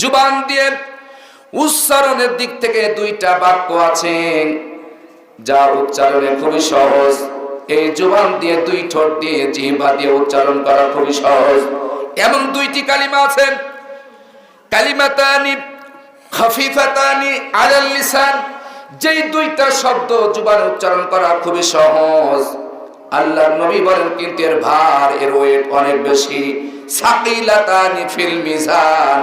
জুবান দিয়ে উচ্চারণের দিক থেকে দুইটা বাক্য আছে যা উচ্চারণে খুবই সহজ। এই জুবান দিয়ে, দুই ঠোঁট দিয়ে, জিহ্বা দিয়ে উচ্চারণ করা খুবই সহজ। এমন দুইটি কালিমা আছে, কালিমাতানি খাফিফাতানি আলাল লিসান, যেই দুইটা শব্দ জুবানে উচ্চারণ করা খুবই সহজ। আল্লাহর নবী বলেন কিন্তু এর ভার, এর ওয়েট অনেক বেশি। সাকিলাতানি ফিল মিজান,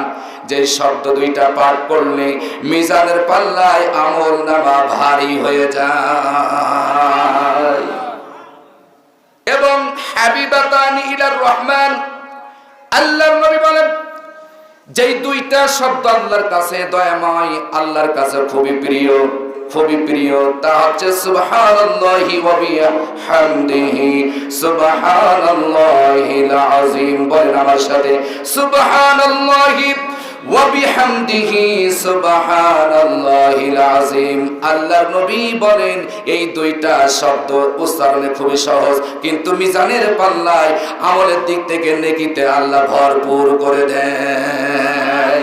যে শব্দ দুইটা পাঠ করলে মিজানের পাল্লায় আমলনামা ভারী হয়ে যায়। এবং হাবিবাতানি ইলার রহমান, আল্লাহর নবী বলেন যেই দুইটা শব্দ আল্লাহর কাছে দয়াময়, আল্লাহর কাছে খুবই প্রিয়, খুবই প্রিয়, তা হচ্ছে সুবহানাল্লাহি ওয়া বিহামদিহি সুবহানাল্লাহিল আযীম। বলেন আমার সাথে, সুবহানাল্লাহি ওয়া বিহামদিহি সুবহানাল্লাহিল আযীম। আল্লাহর নবী বলেন এই দুইটা শব্দ উচ্চারণে খুবই সহজ, কিন্তু মিজানের পাল্লায় আমলের দিক থেকে নেকিতে আল্লাহ ভরপুর করে দেয়।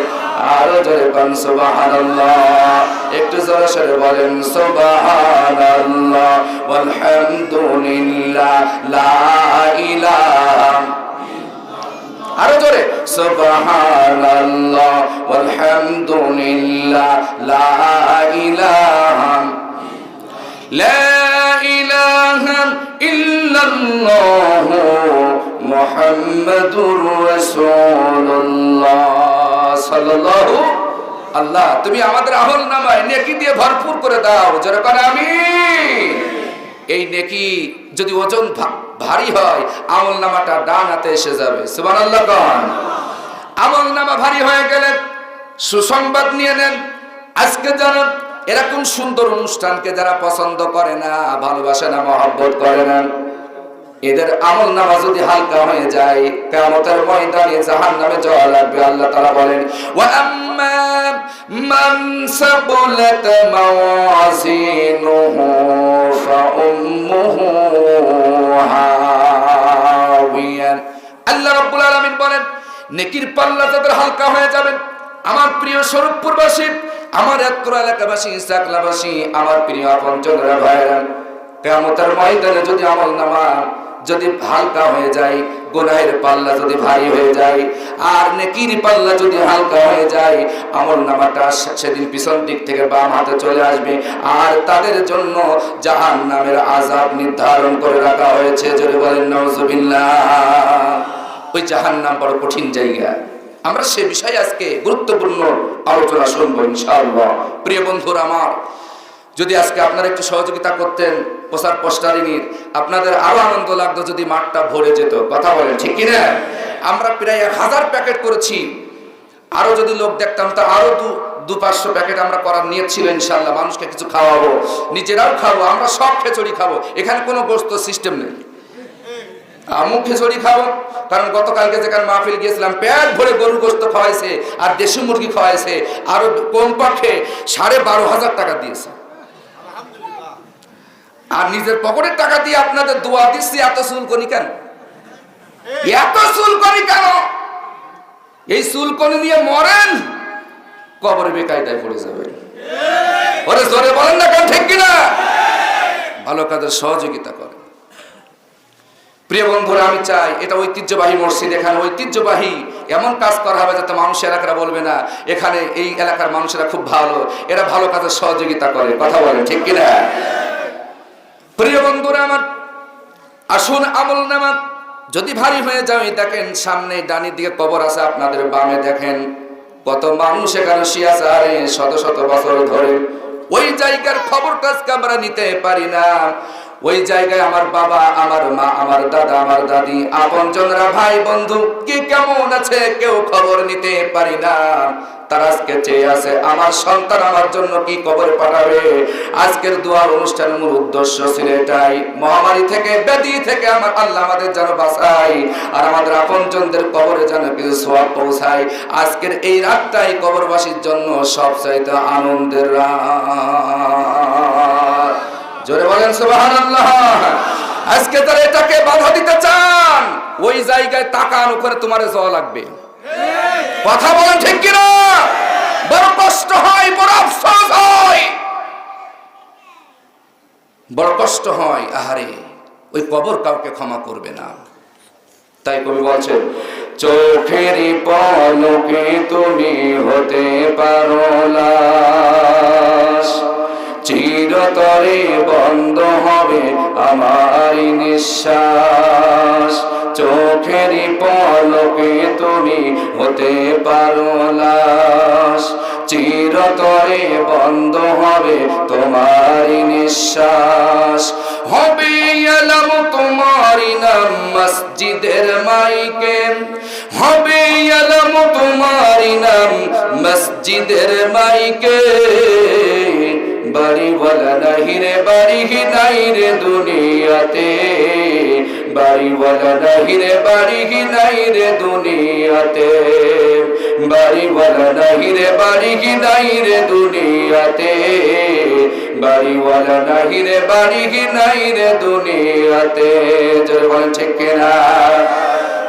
আরো জোরে বলেন সুবহানাল্লাহ, একটু জোরে সরে বলেন সুবহানাল্লাহ ওয়ালহামদুলিল্লাহ লা ইলাহা, আরো জোরে সুবহানাল্লাহ ওয়ালহামদুলিল্লাহ লা ইলাহা ইল্লাল্লাহ মুহাম্মাদুর রাসূলুল্লাহ সাল্লাল্লাহু। আল্লাহ তুমি আমাদের আমলনামায় নেকি দিয়ে ভরপুর করে দাও, জোরে করে আমিন। এই নেকি যদি ওজন ভারী হয়, আমলনামাটা ডান হাতে এসে যাবে। সুবহানাল্লাহ কোন। আমলনামা ভারী হয়ে গেলে সুসংবাদ নিয়ে নেন। আজকে জানেন এরকম সুন্দর অনুষ্ঠানকে যারা পছন্দ করে না, ভালোবাসে না, মহব্বত করে না, এদের আমলনামা যদি হালকা হয়ে যায়, কিয়ামতের ময়দানে জাহান্নামে যাওয়া লাগবে। আল্লাহ তাআলা বলেন ওয়া আম্মা মান সাকুলাত মাওয়াজিনুহু ফাউম্মুহু হাওিয়া। আল্লাহ রাব্বুল আলামিন বলেন নেকির পাল্লা যাদের হালকা হয়ে যাবে, আমার প্রিয় স্বরূপপুরবাসী, আমার এতরা এলাকাবাসী, সাকলাবাসী, আমার প্রিয় আপনজনেরা, ভাইরা, কিয়ামতের ময়দানে যদি আমলনামা যদি হালকা হয়ে যায়, গুনাহের পাল্লা যদি ভারী হয়ে যায়, আর নেকির পাল্লা যদি হালকা হয়ে যায়, আমলনামাটা সেদিন পিছন দিক থেকে বাম হাতে চলে আসবে, আর তাদের জন্য জাহান্নামের আযাব নির্ধারণ করে রাখা হয়েছে। যদি বলেন নাউযুবিল্লাহ। ওই জাহান্নাম বড় কঠিন জায়গা। আমরা সে বিষয়ে আজকে গুরুত্বপূর্ণ আলোচনা শুনবো ইনশাআল্লাহ। প্রিয় বন্ধুরা আমার, যদি আজকে আপনারা একটু সহযোগিতা করতেন প্রচার পোস্টারিংয়ের, আপনাদের আরো আনন্দ লাগতো যদি মাঠটা ভরে যেত। কথা বলেন ঠিক কিনা? আমরা প্রায় 1000 প্যাকেট করেছি, আরো যদি লোক দেখতাম তা আরো 200-500 প্যাকেট আমরা করার নিয়ত ছিল ইনশাআল্লাহ। মানুষকে কিছু খাওয়াবো, নিজেরাও খাবো, আমরা সব খিচুড়ি খাবো। এখানে কোনো গোস্ত সিস্টেম নেই, আমু খিচুড়ি খাবো। কারণ গতকালকে যেখানে মাহফিল গিয়েছিলাম, পেট ভরে গরুর গোস্ত খাওয়াইছে আর দেশি মুরগি খাওয়াইছে, আরো কমপক্ষে 12,500 টাকা দিয়েছে। আর নিজের পকেটের টাকা দিয়ে আপনাদের দোয়া দিচ্ছি। এত চুলকনি কেন? এত চুলকনি কেন? এই চুলকনি নিয়ে মরেন, কবরে বেকায়দায় পড়ে যাবে। ওরে জোরে বলেন না কেন, ঠিক কিনা? ভালো কাজের সহযোগিতা করেন। প্রিয় বন্ধুরা, আমি চাই এটা ঐতিহ্যবাহী মসজিদ, এখানে ঐতিহ্যবাহী এমন কাজ করা হবে যাতে মানুষ এলাকারা বলবে না এখানে এই এলাকার মানুষেরা খুব ভালো, এরা ভালো কাজের সহযোগিতা করে। কথা বলেন ঠিক কিনা? প্রিয় বন্ধুরা আমার, আসুন আমলনামা যদি ভারী হয়ে যায়, দেখেন সামনে ডানের দিকে কবর আছে, আপনাদের বামে দেখেন কত মানুষ এখানে শুয়ে আছে, আরে শত শত বছর ধরে। ওই জায়গার খবরটা আজকে আমরা নিতে পারি না। ওই জায়গায় আমার বাবা, আমার মা, আমার দাদা, আমার দাদি, আপনজনরা, ভাই বন্ধু কি কেমন আছে কেউ খবর নিতে পারি না। তারা আজকে চেয়ে আছে আমার সন্তান আমার জন্য কি কবর পাঠাবে। আজকের দোয়ার অনুষ্ঠানের মূল উদ্দেশ্য ছিল এটাই, মহামারী থেকে, ব্যাধি থেকে আমার আল্লাহ আমাদের যেন বাঁচায়, আর আমাদের আপনজনদের কবরে যেন কিছু সওয়াব পৌঁছায়। আজকের এই রাতটাই কবরবাসীর জন্য সবচাইতে আনন্দের রাত। জোরে বলেন সুবহানাল্লাহ। আজকে তারা এটাকে বাধা দিতে চান, ওই জায়গায় তাকানো করে তোমার যাওয়া লাগবে। কথা বলেন ঠিক কিনা? কষ্ট হয়, বড় আফসোস হয়, বড় কষ্ট হয়। আহারে, ওই কবর কাউকে ক্ষমা করবে না। তাই কবি বলছেন, চোখের পলকে তুমি হতে পারো লাশ, চিরতরে বন্ধ হবে আমার নিঃশ্বাস। চোখের পলকে তুমি হতে পারো লাশ, চিরতরে বন্ধ হবে তোমার নিঃশ্বাস। হবে আলম তোমারি নাম মসজিদের মাইকে, হবে আলম তোমারি নাম মসজিদের মাইকে। বাড়িওয়ালা নাহি রে বাড়ি নাই রে দুনিয়াতে, বাড়িওয়ালা নাহি রে বাড়ি নাই রে দুনিয়াতে, বাড়িওয়ালা নাহি রে বাড়ি নাই রে দুনিয়াতে, বাড়িওয়ালা নাহি রে বাড়ি নাই রে দুনিয়াতে। জোরে বলেন ঠিক কিনা?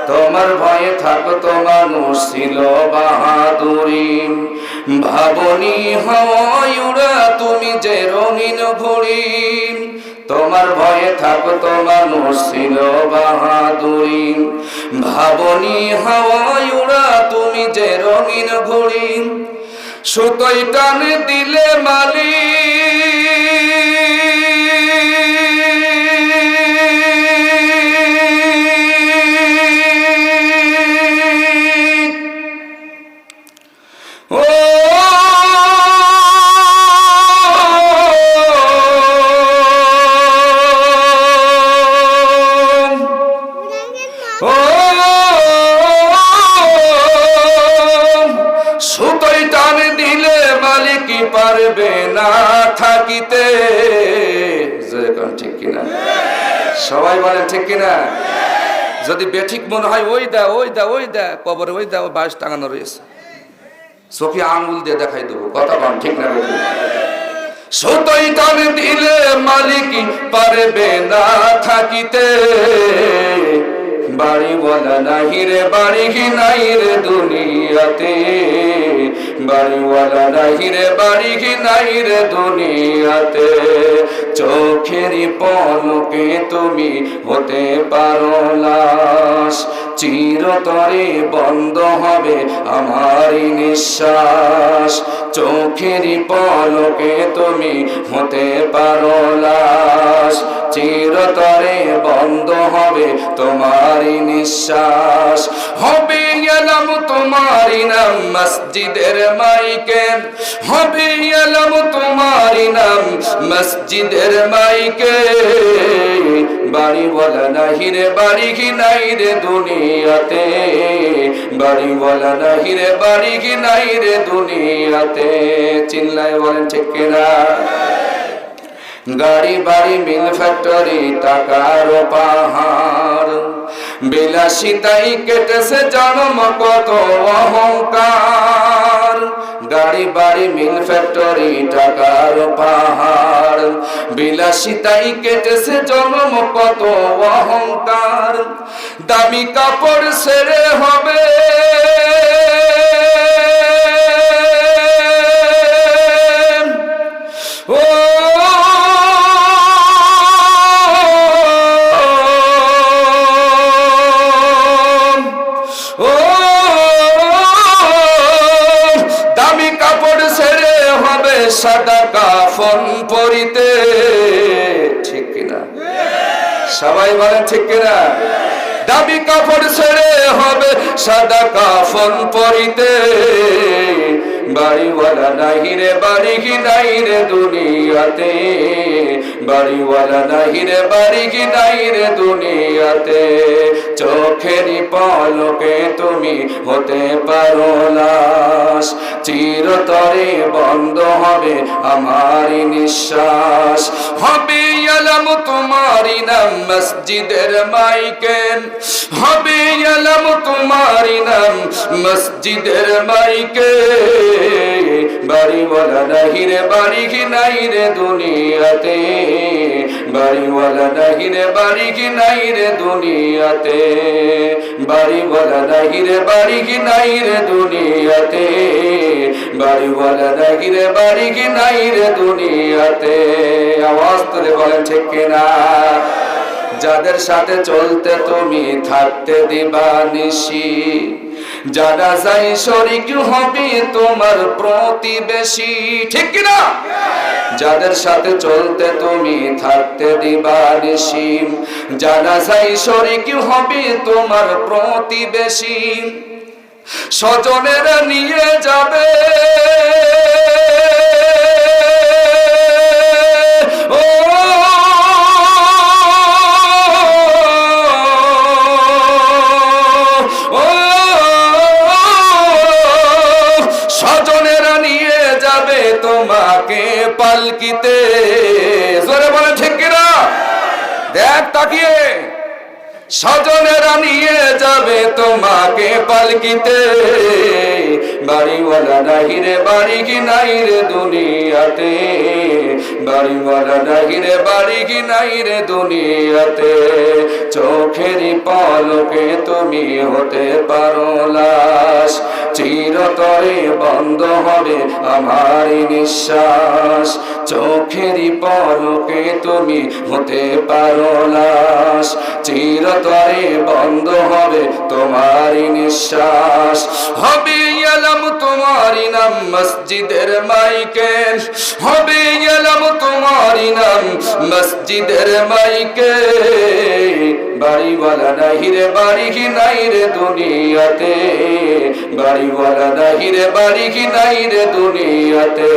তোমার ভয়ে থাকতো মানুষ ছিল বাহাদুরি, ভাবনি হয় উড়া তুমি যে রঙিন ঘুড়ি। তোমার ভয়ে থাকতো মানুষ ছিল বাহাদুরি, ভাবনি হাওয়ায় উড়া তুমি যে রঙিন ঘুড়ি। সুতোয় টান দিলে সুতোয় টান দিলে মালিক পারবে না থাকিতে। ঠিক কিনা? সবাই বলেন ঠিক কিনা? যদি বেঠিক মনে হয়, ওই দা ওই দা ওই দা কবরে ওই দা বাঁশ টাঙানো রয়েছে, চোখে আঙ্গুল দিয়ে দেখাই দেবো। কথা বল ঠিক না? সুতোয় টান দিলে মালিক পারবে না থাকিতে, বাড়িওয়ালা নাহি রে বাড়ি নাই রে দুনিয়াতে, বাড়িওয়ালা নাহি রে বাড়ি নাই রে দুনিয়াতে। চোখেরই পলকে তুমি হতে পারো লাশ, চিরতরে বন্ধ হবে আমার নিঃশ্বাস। চোখেরই পলকে তুমি হতে পারো লাশ, চিরতরে বন্ধ হবে তোমার নিঃশ্বাস। হবে আলম তোমারি নাম মসজিদের মাইকে, হবে আলম তোমারি নাম মসজিদের মাইকে। বাড়িওয়ালা নাহি রে বাড়ি নাই রে দুনিয়াতে, বাড়িওয়ালা নাহি রে বাড়ি নাই রে দুনিয়াতে। চিল্লায় বলেন ঠিক কিনা? গাড়ি বাড়ি মিল ফ্যাক্টরি টাকার পাহাড়, বিলাসিতাই কেটেছে জন্ম কত অহংকার। গাড়ি বাড়ি মিল ফ্যাক্টরি টাকার পাহাড়, বিলাসিতাই কেটেছে জন্ম কত অহংকার। দামি কাপড় ছেড়ে হবে ও সাদা কাফন পরিতে। ঠিক কিনা? সবাই বলেন ঠিক কিনা? দামি কাপড় ছেড়ে হবে সাদা কাফন পরিতে, বাড়িওয়ালা নাহি রে বাড়ি নাই রে দুনিয়াতে, বাড়িওয়ালা নাহি রে বাড়ি নাই রে দুনিয়াতে। চোখেরই পলকে তুমি হতে পারো লাশ, চিরতরে বন্ধ হবে আমার নিঃশ্বাস। হবে আলম তোমারি নাম মসজিদের মাইকে, হবে আলম তোমারি নাম মসজিদের মাইকে। বাড়িওয়ালা নাহি রে বাড়ি নাই রে দুনিয়াতে, বাড়িওয়ালা নাহি রে বাড়ি নাই রে দুনিয়াতে, বাড়িওয়ালা নাহি রে বাড়ি নাই রে দুনিয়াতে, বাড়িওয়ালা নাহি রে বাড়ি কি নাই রে দুনিয়াতে। আওয়াজ তুলে বলেন ঠিক কিনা। যাদের সাথে চলতে তুমি থাকতে দিবা নিশি, যারা যাই শরীক হবে তোমার প্রতিবেশী, ঠিক কিনা। যাদের সাথে চলতে তুমি থাকতে দিবা নিশি, যারা যাই শরীক হবে তোমার প্রতিবেশী। স্বজনেরা নিয়ে যাবে ও স্বজনেরা নিয়ে যাবে তোমাকে পালকিতে। জোরে বলে ঠিক কিনা। দেখ তাকিয়ে, স্বজনেরা নিয়ে যাবে তোমাকে পালকিতে। বাড়িওয়ালা নাহি রে বাড়ি কি নাই রে দুনিয়াতে, বাড়িওয়ালা নাহি রে বাড়ি কি নাই রে দুনিয়াতে। চোখেরই পলকে তুমি হতে পারো লাশ, চিরতরে বন্ধ হবে আমার নিঃশ্বাস। চোখেরই পলকে তুমি হতে পারো লাশ, চিরতরে বন্ধ হবে তোমার নিঃশ্বাস। হবে এলাম তোমারি নাম মসজিদের মাইকে, হবে এলাম তোমারি নাম মসজিদের মাইকে। বাড়িওয়ালা নাহি রে বাড়ি কি নাই রে দুনিয়াতে, বাড়িওয়ালা নাহি রে বাড়ি কি নাই রে দুনিয়াতে।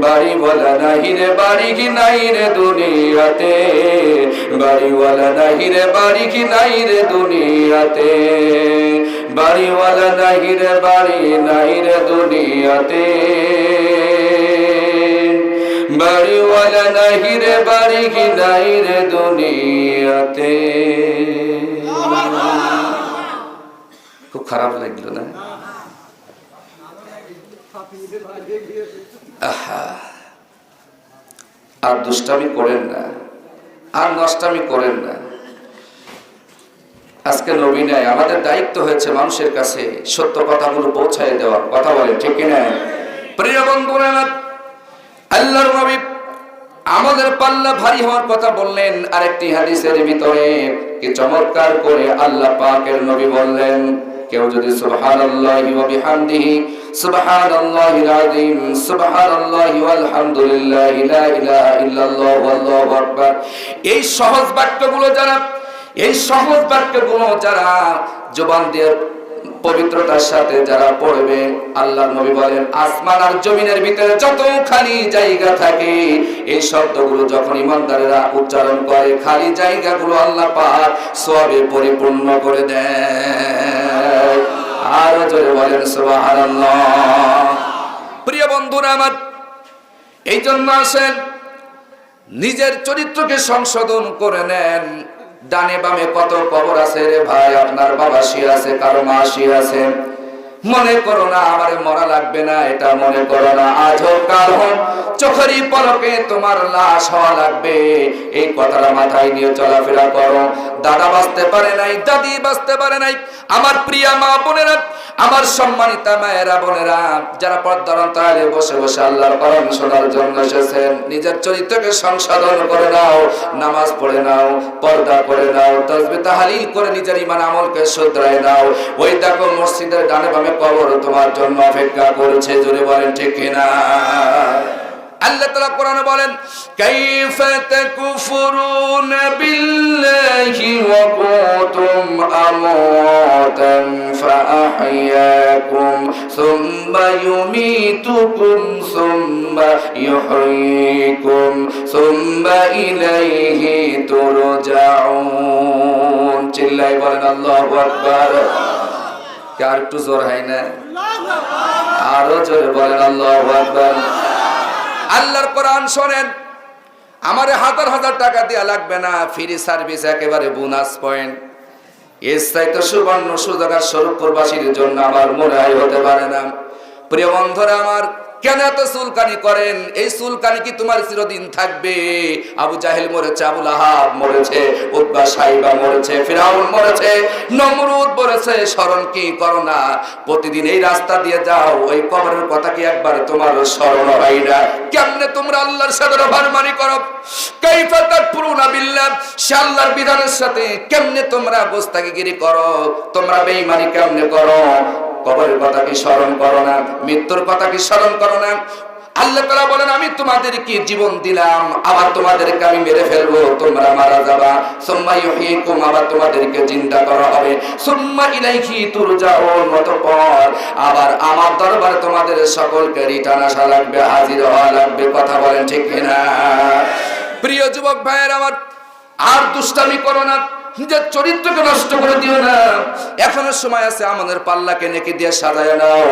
বাড়িওয়ালা নাহি রে বাড়ি কি নাই রে দুনিয়াতে, বাড়িওয়ালা নাহি রে বাড়ি কি নাই রে দুনিয়াতে। বাড়িওয়ালা নাহি রে বাড়ি নাই রে দুনিয়াতে, বাড়িওয়ালা নাহি রে বাড়ি কি নাই রে দুনিয়াতে। খুব খারাপ লাগলো না? আর দুষ্টামি করেন না, আর নষ্টামি করেন না। আজকে নবী নাই, আমাদের দায়িত্ব হয়েছে মানুষের কাছে সত্য কথাগুলো পৌঁছায় দেওয়ার। কথা বলেন ঠিক কিনা। প্রিয় বন্ধুরা, আল্লাহর নবী আমাদের পাল্লা ভারী হওয়ার কথা বললেন। আরেকটি হাদিসের ভিতরে কি চমৎকার করে আল্লাহ পাকের নবী বললেন, কেউ যদি সুবহানাল্লাহি ওয়া বিহামদিহি সুবহানাল্লাহিল আযীম সুবহানাল্লাহি ওয়াল হামদুলিল্লাহি লা ইলাহা ইল্লাল্লাহু আল্লাহু আকবার, এই সহজ বাক্যগুলো যারা, এই সহজ বাক্যগুলো যারা জবান দিয়ে পবিত্রতার সাথে যারা পড়বে, আল্লাহর নবী বলেন আসমান আর জমিনের ভিতরে যত খালি জায়গা থাকে, এই শব্দগুলো যখন ইমানদারেরা উচ্চারণ করে, খালি জায়গাগুলো আল্লাহ পাক সওয়াবে পরিপূর্ণ করে দেয়। আর জোরে বলেন সুবহানাল্লাহ। প্রিয় বন্ধুরা আমার, এই জন্য আসেন নিজের চরিত্রকে সংশোধন করে নেন। ডানে বামে কত কবর আছে রে ভাই, আপনার বাবা শুয়ে আছে, কারো মা শুয়ে আছে। মনে করো না আমারে মরা লাগবে না, এটা মনে করো না। আজ হোক কাল হোক চোখেরই পলকে তোমার লাশ হওয়া লাগবে, এই কথাটা মাথায় নিয়ে চলাফেরা করো। দাদা বাঁচতে পারে নাই, দাদি বাঁচতে পারে নাই, আমার প্রিয়া মা বোনেরা, আমার সম্মানিতা মায়েরা বোনেরা, যারা পর্দার অন্তরালে বসে বসে আল্লাহর কোরআন শোনার জন্য এসেছেন, নিজের চরিত্রকে সংশোধন করে নাও, নামাজ পড়ে নাও, পর্দা করে নাও, তাসবিহ তাহলিল করে নিজের ঈমান আমলকে শুধরায় নাও। ওই দেখো মসজিদের ডানে বামে কবর তোমার জন্য অপেক্ষা করছে। জোরে বলেন ঠিক কিনা। আল্লাহ তাআলা কোরআনে বলেন, কাইফা তাকফুরুনা বিল্লাহি ওয়া কুনতুম আমওয়াতান ফাআহইয়াকুম সুম্মা ইউমীতুকুম সুম্মা ইউহয়িকুম সুম্মা ইলাইহি তুরজাউন। চিল্লাই বলেন আল্লাহু আকবার। আর একটু জোর হয় না? আরো জোরে বলেন আল্লাহু আকবার। আল্লাহর কোরআন শোনেন, আমারে হাজার হাজার টাকা দেয়া লাগবে না, ফ্রি সার্ভিস, একেবারে বোনাস পয়েন্ট। এর চাইতে সুবর্ণ সুযোগ আর স্বরূপপুরবাসীর জন্য আমার মনে হয় হতে পারে না। প্রিয় বন্ধুরা আমার, কেন এত চুলকানি করেন? এই চুলকানি কি তোমার চিরদিন থাকবে? আবু জাহেল মরেছে, আবু লাহাব মরেছে, উতবা সাইবা মরেছে, ফিরআউন মরেছে, নমরুদ মরেছে, স্মরণ কি করো না? প্রতিদিন এই রাস্তা দিয়ে যাও, ওই কবরের কথা কি একবার তোমার স্মরণ হয় না? কেমনে তোমরা আল্লাহর সাথে বেঈমানি করো? কাইফা তাকফুরুনা বিল্লাহ, সে আল্লাহর বিধানের সাথে কেমনে তোমরা গোস্তাকিগিরি করো? তোমরা বেঈমানি কেমনে করো? কবরের কথা কি স্মরণ করো না? মৃত্যুর কথা কি স্মরণ করো না? আল্লাহ তাআলা বলেন, আমি তোমাদেরকে জীবন দিলাম, আবার তোমাদেরকে আমি মেরে ফেলবো, তোমরা মারা যাবা। সুম্মা ইউহয়িকুম, আবার তোমাদেরকে জিন্দা করা হবে। সুম্মা ইলাইহি তুরজাউন, অতঃপর আবার আমার দরবারে তোমাদের সকলকে রিটার্ন আসা লাগবে, হাজির হওয়া লাগবে। কথা বলেন ঠিক কিনা? প্রিয় যুবক ভাইয়ের আমার, আর দুষ্টামি করো না, নিজের চরিত্রকে নষ্ট করে দিও না। এখনো সময় আছে, আমাদের পাল্লাকে নেকি দিয়ে সাজায় নাও,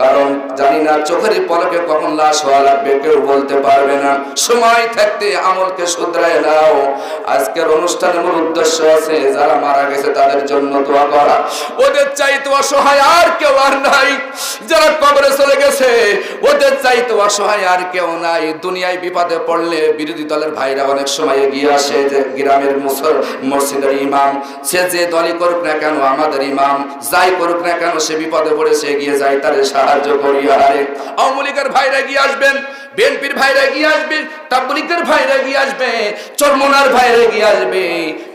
কারণ জানি না চোখের পলকে কখন লাশ হওয়া লাগবে, কেউ বলতে পারবে না। সময় থাকতে আমলকে শুধরায় নাও। আজকের অনুষ্ঠানের মূল উদ্দেশ্য আছে যারা মারা গেছে তাদের জন্য দোয়া করা। ওদের চাইতে অসহায় আর কেউ আর নাই। যারা কবরে চলে গেছে ওদের চাইতে অসহায় আর কেউ নাই। দুনিয়ায় বিপদে পড়লে বিরোধী দলের ভাইরা অনেক সময় এগিয়ে আসে, যে গ্রামের মসজিদের ইমাম, সে যে দলই করুক না কেন, আমাদের ইমাম যাই করুক না কেন, সে বিপদে পড়েছে এগিয়ে যায়, তারে সাহায্য করি। আরে আওয়ামী লীগের ভাইরা এগিয়ে আসবেন, বিএনপির ভাইরা এগিয়ে আসবে, তাবলীগের ভাইরা এগিয়ে আসবে, চরমনার ভাইরা এগিয়ে আসবে,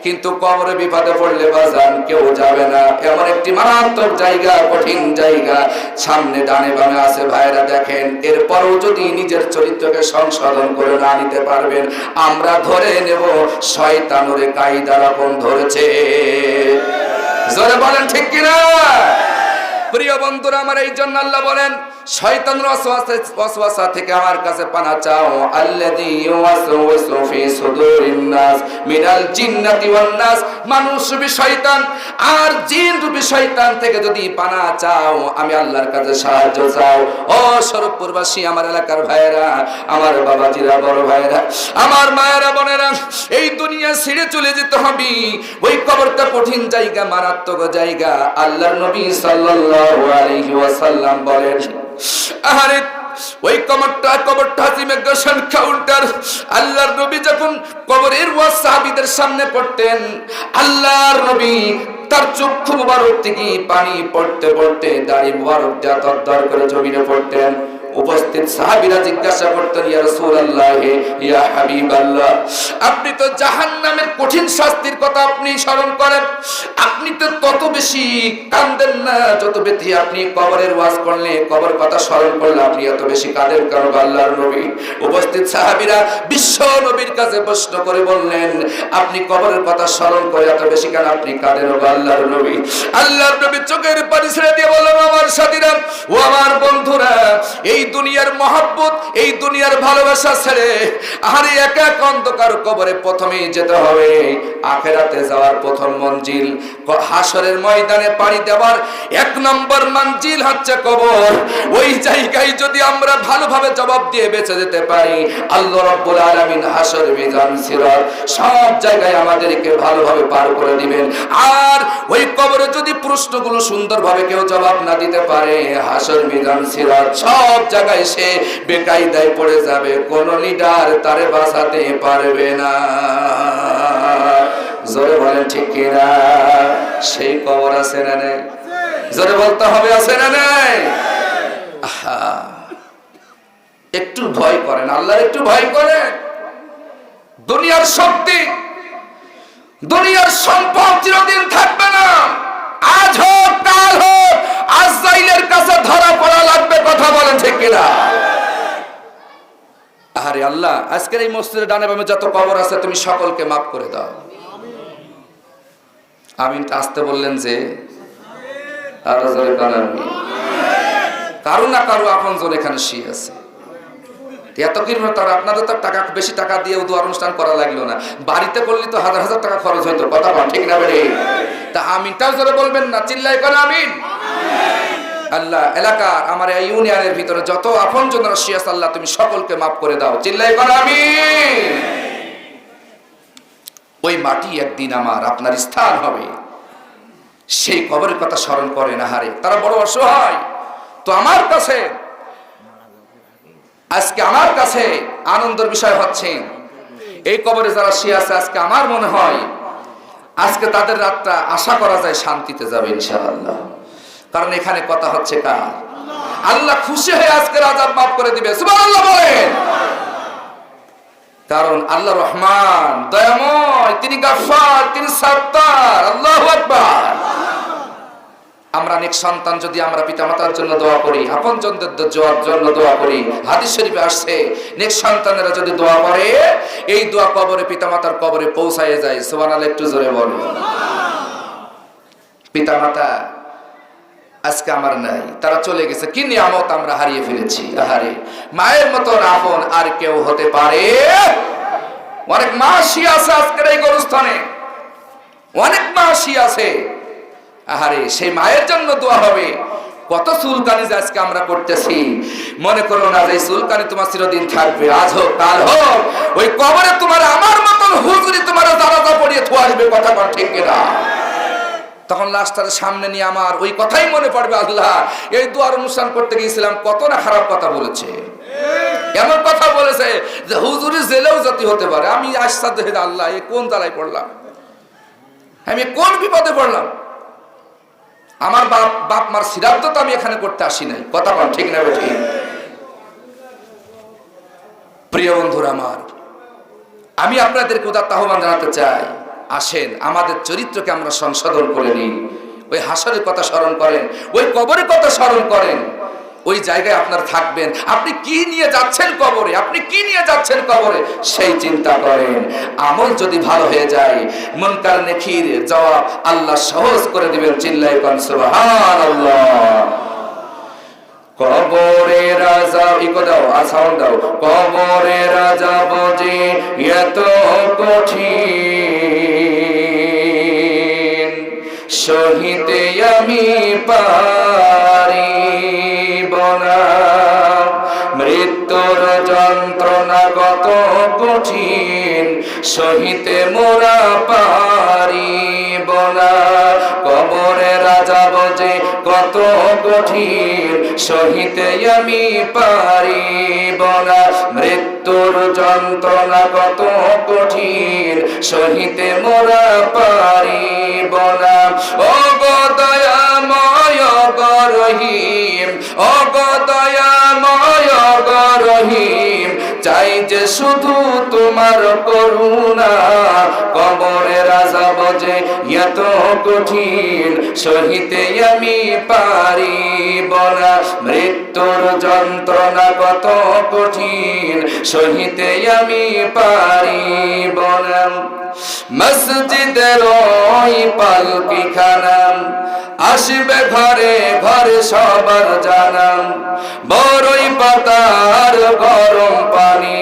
কিন্তু কবরে বিপদে পড়লে বাজান কেউ যাবে না। এমন একটি মারাত্মক জায়গা, কঠিন জায়গা সামনে ডানে বামে আছে ভাইরা, দেখেন। এরপরও যদি নিজের চরিত্রকে সংশোধন করে না নিতে পারবেন, আমরা ধরে নেব শয়তানের কায়দা রকম ধরেছে। জোরে বলেন ঠিক কিনা? প্রিয় বন্ধুরা আমার, এই জন্য আল্লাহ বলেন, শয়তানের ওয়াসওয়াসা থেকে আমার কাছে পানা চাও। আল্লাযী ইউওয়াসওয়িসু ফি সুদুরিন নাস মিনাল জিন্নাতি ওয়ান নাস, মানুষ রূপী শয়তান আর জিন রূপী শয়তান থেকে যদি পানা চাও, আমি আল্লাহর কাছে সাহায্য চাও। ও স্বরূপপুরবাসী, আমার এলাকার ভাইয়েরা, আমার বাবাজিরা, বড় ভাইয়েরা, আমার মায়েরা, বোনেরা, এই দুনিয়া ছেড়ে চলে যেতে হবে। ওই কবরটা কঠিন জায়গা, মারাত্মক জায়গা। আল্লাহর নবী সাল্লাল্লাহু আলাইহি ওয়াসাল্লাম বলেন, আরে ওই কবরটা ইমিগ্রেশন কাউন্টার। আল্লাহর নবী যখন কবরের ওয়াজ সাহাবীদের সামনে পড়তেন, আল্লাহর নবী তার চক্ষু মুবারক থেকে পানি পড়তে পড়তে দাড়ি মুবারক যা দরদর করে জমিনে পড়তেন। উপস্থিত সাহাবীরা জিজ্ঞাসা করতেন, ইয়া রাসূলুল্লাহ, ইয়া হাবিবাল্লাহ, আপনি তো জাহান্নামের কঠিন শাস্তির কথা আপনি স্মরণ করেন, আপনি তো তত বেশি কাঁদেন না যত বেশি আপনি কবরের ওয়াজ করলে, কবর কথা স্মরণ করলে আপনি এত বেশি কাঁদেন কেন আল্লাহর নবী? উপস্থিত সাহাবীরা বিশ্ব নবীর কাছে প্রশ্ন করে বললেন, আপনি কবরের কথা স্মরণ করে এত বেশি কেন আপনি কাঁদেন ও আল্লাহর নবী? আল্লাহর নবী চোখের পানি ছেড়ে দিয়ে বললেন, আমার সাথীরা ও আমার বন্ধুরা, এই দুনিয়ার মহব্বত, এই দুনিয়ার ভালোবাসা ছেড়ে আরে একা এক অন্ধকার কবরে প্রথমেই যেতে হবে। আখিরাতে যাওয়ার প্রথম মঞ্জিল, হাসরের ময়দানে পাড়ি দেওয়ার এক নম্বর মঞ্জিল হচ্ছে কবর। ওই জায়গায় যদি আমরা ভালোভাবে জবাব দিয়ে বেঁচে যেতে পারি, আল্লাহ রাব্বুল আলামিন হাসর, মিজান, সিরাত সব জায়গায় আমাদেরকে ভালোভাবে পার করে দিবেন। আর ওই কবরে যদি প্রশ্নগুলো সুন্দরভাবে কেউ জবাব না দিতে পারে, হাসর, মিজান, সিরাত সব জায়গায় সে বেকায়দায় পড়ে যাবে, কোন লিডার তারে বাঁচাতে পারবে না। জোরে বলেন ঠিক কিনা? সেই কবর আছে না নাই? জোরে বলতে হবে, আছে না নাই? একটু ভয় করেন, আল্লাহর একটু ভয় করেন। দুনিয়ার শক্তি, দুনিয়ার সম্পদ চিরদিন থাকবে না। আজ হোক কাল হোক আজরাইলের কাছে ধরা পড়া লাগবে। কথা বলেন ঠিক কিনা? আরে আল্লাহ, আজকের এই মসজিদের ডানে বামে যত কবর আছে তুমি সকলকে মাফ করে দাও। আমিন আসতে বললেন যে, আরো জোরে বলেন। কারো না কারো আপনজন এখানে শুয়ে আছে। এত কি তার আপনাদের তো টাকা, বেশি টাকা দিয়ে দোয়া অনুষ্ঠান করা লাগলো না, বাড়িতে করলে তো হাজার হাজার টাকা খরচ হইতো। কথা বল ঠিক না বেরে? তা আমিনটাও জোরে বলবেন না, চিল্লাই করে আমিন। আল্লাহ এলাকার আমার এই ইউনিয়নের ভিতরে যত আপনজনরা শুয়ে আছে, আল্লাহ তুমি সকলকে মাফ করে দাও। চিল্লাই করে আমিন। ওই মাটি একদিন আমার আপনার স্থান হবে। সেই কবরের কথা স্মরণ করে না, হারে তারা বড় অসহায়। তো আমার কাছে আজকে আমার কাছে আনন্দের বিষয় হচ্ছে এই কবরে যারা শুয়ে আছে, আজকে আমার মনে হয় আজকে তাদের রাতটা আশা করা যায় শান্তিতে যাবে ইনশাআল্লাহ। কারণ এখানে কথা হচ্ছে কার? আল্লাহ খুশি হয়ে আজকের আযাব মাফ করে দিবে, সুবহানাল্লাহ বলেন। কারণ আল্লাহ রহমান, দয়াময়, তিনি গাফফার, তিনি সাত্তার। আল্লাহু আকবার। আমরা নেক সন্তান যদি আমরা পিতামাতার জন্য দোয়া করি, আপনজনদের জন্য দোয়া করি, হাদিস শরীফে আসছে নেক সন্তানেরা যদি দোয়া করে, এই দোয়া কবরে, পিতামাতার কবরে পৌঁছায় যায়। সুবহানাল্লাহ, একটু জোরে বলো। পিতামাতা আজকে আমার নাই, তারা চলে গেছে, কি নিয়ামত আমরা হারিয়ে ফেলেছি। আহারে, মায়ের মতো আপন আর কেউ হতে পারে? অনেক মা শুয়ে আছে আজকের এই গরুস্থানে, অনেক মা শুয়ে আছে। আহারে, সেই মায়ের জন্য দোয়া হবে। কত চুলকানি যে আজকে আমরা করতেছি, মনে করো না যে চুলকানি তোমার চিরদিন থাকবে। আজ হোক কাল হোক, ওই কবরে তোমার আমার মতন হুজুরি তোমার জানাজা পড়িয়ে থুয়ে আসবে। কথা কর ঠিক কিনা? তখন লাশটার সামনে নিয়ে আমার ওই কথাই মনে পড়বে, আল্লাহ এই দোয়ার অনুষ্ঠান করতে গিয়েছিলাম, কত না খারাপ কথা বলেছে। এমন কথা বলেছে যে হুজুরি জেলেও জাতি হতে পারে। আমি আশ্বাস দেখে, আল্লাহ এ কোন জ্বালায় পড়লাম, আমি কোন বিপদে পড়লাম। আমার বাপ মার সিরাত তো আমি এখানে করতে আসি নাই। কথা বল ঠিক না ঠিক? প্রিয় বন্ধুরা আমার, আমি আপনাদেরকে উদাত্ত আহ্বান জানাতে চাই, আসেন আমাদের চরিত্রকে আমরা সংশোধন করে নিই। ওই হাসরের কথা স্মরণ করেন, ওই কবরের কথা স্মরণ করেন। ওই জায়গায় আপনার থাকবেন, আপনি কি নিয়ে যাচ্ছেন কবরে, আপনি কি নিয়ে যাচ্ছেন কবরে, সেই চিন্তা করেন। আমল যদি ভালো হয়ে যায়, মুনকার নেকির জবাব আল্লাহ সহজ করে দিবেন। চিল্লায়ে কোন সুবহানাল্লাহ। কবরে রাজা ইকো দাও, সাউন্ড দাও। কবরে রাজা বজে এত কঠিন, সহিতে আমি পারিব না। মৃত্যুর যন্ত্রণা কত কঠিন, সহিতে মোরা পারিব না। কবরে রাজা বজে কত কঠিন, সহিতে আমি পারিব না। মৃত্যুর যন্ত্রণা কত কঠিন, সহিতে মোরা পারিব না। ও গো দয়াময় গো রহিম, ও গো দয়াময় গো রহিম, চাই যে শুধু তোমার করুণা। কবরে রাজা বজে এত কঠিন, সহিতে আমি পারিব না। মৃত্যুর যন্ত্রণা কত কঠিন, সহিতে আমি পারিব না। মসজিদের ওই পালকি খানাম, আসবে ঘরে ঘরে সবার জানাম। বড়ই পাতার গরম পানি,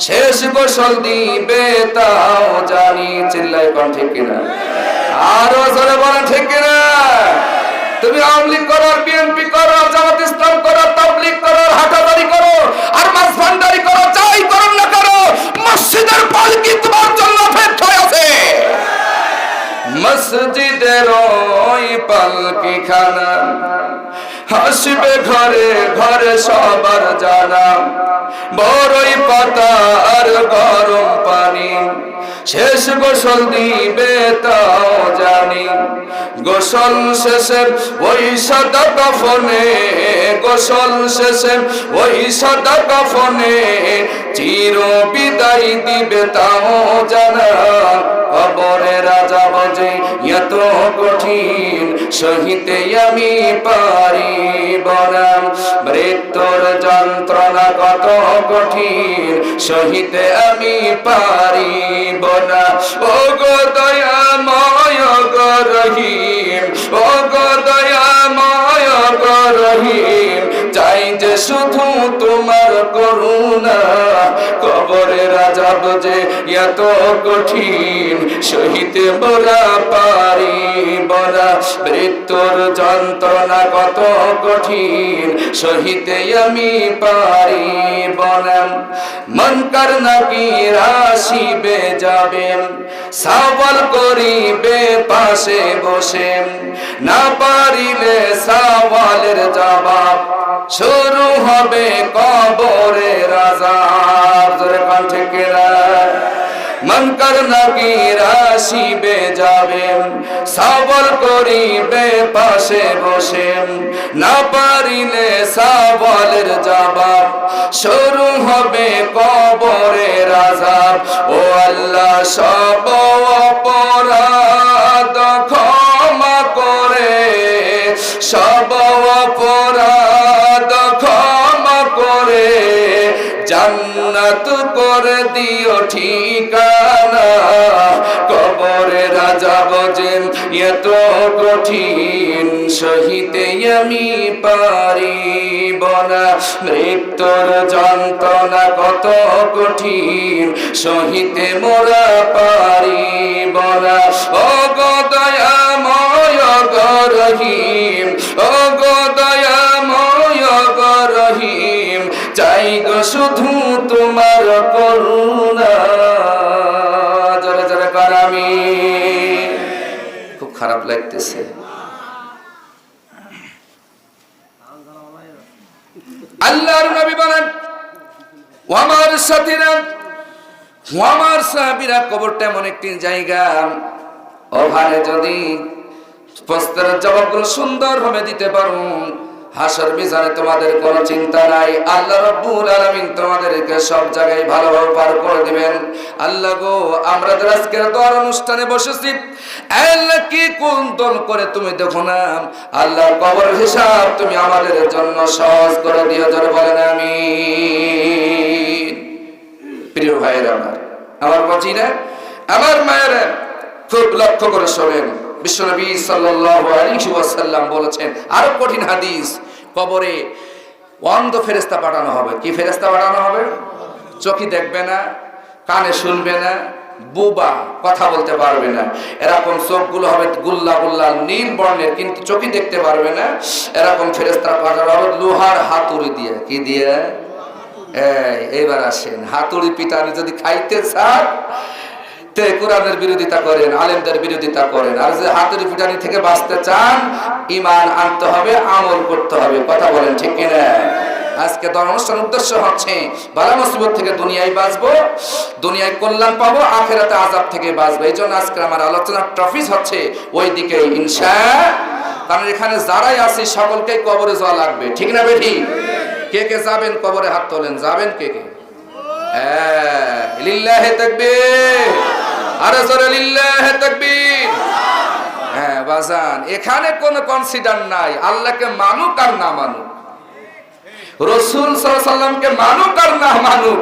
শেষ গোসল দিবে তাও জানি। চিল্লায় কোন ঠিক কিনা? আরো জোরে বলেন ঠিক কিনা? তুমি আওয়ামী লীগ করো, বিএনপি করো, জামাত ইসলাম করো, তাবলীগ করো, হাটাদারি করো, আর মাঝভান্ডারি করো, যাই করো না করো, মসজিদের পালকি তোমার জন্য অপেক্ষায় আছে। মসজিদের ওই পালকি খানা, আসবে ঘরে ঘরে সবার জানা। বড়ই পাতা আর গরম পানি, শেষ গোসল দিবে তাও জানি। গোসল শেষে ওই সাদা কাফনে, গোসল শেষে ওই সাদা কাফনে, চির বিদায় দিবে তাও জানা। কবরে রাজা বজে এত কঠিন, সহিতে আমি পারিব না। মৃত্যুর যন্ত্রণা কত কঠিন, সহিতে আমি পারিব না। ও গো দয়াময় গো রহিম, ও গো দয়াময় গো রহিম, চাই যে শুধু তোমার করুণা। কবরে রাজা আযাব যে এত কঠিন সহিতে মোরা পারিব না, মৃত্যুর যন্ত্রণা কত কঠিন সহিতে আমি পারিব না। মুনকার নাকির আসিবে যাবে, সওয়াল করিবে পাশে বসে, না পারিলে সওয়ালের জবাব শুরু হবে কবরের আযাব। জোরে কোন ঠিক না? মুনকার নাকির আসিবে যাবে, সওয়াল করিবে পাশে বসে, না পারিলে সওয়ালের জবাব শুরু হবে কবরের আযাব। ও আল্লাহ সব অপরাধ ক্ষমা করে, সব অপরাধ ক্ষমা করে জান্নাত করে দিও ঠিকানা। কবরের আযাব যে এত কঠিন সহিতে আমি পারিব না, মৃত্যুর যন্ত্রণা কত কঠিন সহিতে মোরা পারিব না। ও গো দয়াময় গো রহিম, ও গো দয়াময় গো রহিম, চাই গো শুধু তোমার করুণা। জোরে জোরে কর আমিন। খুব খারাপ লাগতেছে। আল্লাহর নবী বলেন, ও আমার সাথীরা, ও আমার সাহাবীরা, কবরটা এমন একটি জায়গা, ওখানে যদি প্রশ্নের জবাবগুলো সুন্দরভাবে দিতে পারো, হাসর মিজানে তোমাদের কোনো চিন্তা নাই। আল্লাহ রাব্বুল আলামিন তোমাদেরকে সব জায়গায় ভালোভাবে পার করে দিবেন। আল্লাহ গো, আমরা আজকের দোয়ার অনুষ্ঠানে বসেছি, আল্লাহ কি কোন দল করে তুমি দেখো না। আল্লাহ কবরের হিসাব তুমি আমাদের জন্য সহজ করে দিও। যারা বলেন আমিন। প্রিয় ভাইয়েরা, আমার বাচিরা, আমার মায়েরা, খুব লক্ষ্য করে শোনেন। বিশ্বনবী সাল্লাল্লাহু আলাইহি ওয়াসাল্লাম বলেছেন, আরো কঠিন হাদিস, কবরে অন্ধ ফেরেশতা পাঠানো হবে। কি ফেরেশতা পাঠানো হবে? চোখে দেখবে না, কানে শুনবে না, বুবা, কথা বলতে পারবে না, এরকম চোখগুলো হবে গুল্লা গুল্লা নীল বর্ণের, কিন্তু চোখে দেখতে পারবে না। এরকম ফেরেশতা পাঠানো হবে লোহার হাতুড়ি দিয়ে। কি দিয়ে? এইবার আসেন, হাতুড়ি পিটানি যদি খাইতে চান, কোরআনের বিরোধিতা করেন, আলেমদের বিরোধিতা করেন, আর যে হাতুড়ি পিটানি থেকে বাঁচতে চান, ঈমান আনতে হবে, আমল করতে হবে। কথা বলেন ঠিক কিনা? আজকে অনুষ্ঠানের উদ্দেশ্য হচ্ছে বালা মুসিবত থেকে দুনিয়ায় বাঁচবো, দুনিয়ায় কল্যাণ পাবো, আখিরাতে আযাব থেকে বাঁচবো। এই জন্য আজকে আমার আলোচনার টপিক হচ্ছে ওই দিকে ইনশাআল্লাহ। কারণ এখানে যারাই আছি সকলকেই কবরে যাওয়া লাগবে, ঠিক না বেঠি? কে কে যাবেন কবরে? হাত তোলেন। যাবেন কে কে? লিল্লাহি তাকবীর, আরে জোরে লিল্লাহি তাকবীর। হ্যাঁ বাজান, এখানে কোনো কনসিডার নাই, আল্লাহকে মানুক আর না মানুক, রাসূল সাল্লাল্লাহু আলাইহি সাল্লামকে মানুক আর না মানুক,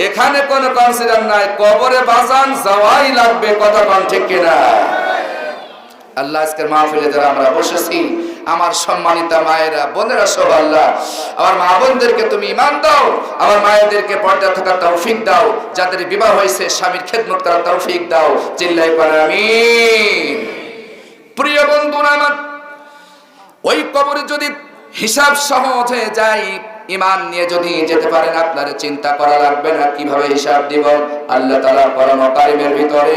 এখানে কোনো কনসিডার নাই। কবরে বাজান যাওয়াই লাগবে। কথা কোন ঠিক কিনা? আল্লাহ আজকের মাহফিলে যারা আমরা বসেছি, আমার সম্মানিতা মায়েরা, বোনেরা সব, আল্লাহ আমার মা বোনদেরকে তুমি ঈমান দাও, আমার মায়েদেরকে পর্দা থাকার তৌফিক দাও, যাদের বিবাহ হয়েছে স্বামীর খেদমত করার তৌফিক দাও। চিল্লায় পড়েন আমিন। প্রিয় বন্ধুরা আমার, ওই কবরে যদি হিসাব সহজ হয়ে যায়, ঈমান নিয়ে যদি যেতে পারেন, আপনার চিন্তা করা লাগবে না কিভাবে হিসাব দিব। আল্লাহ তাআলা কোরআন কারীমের ভিতরে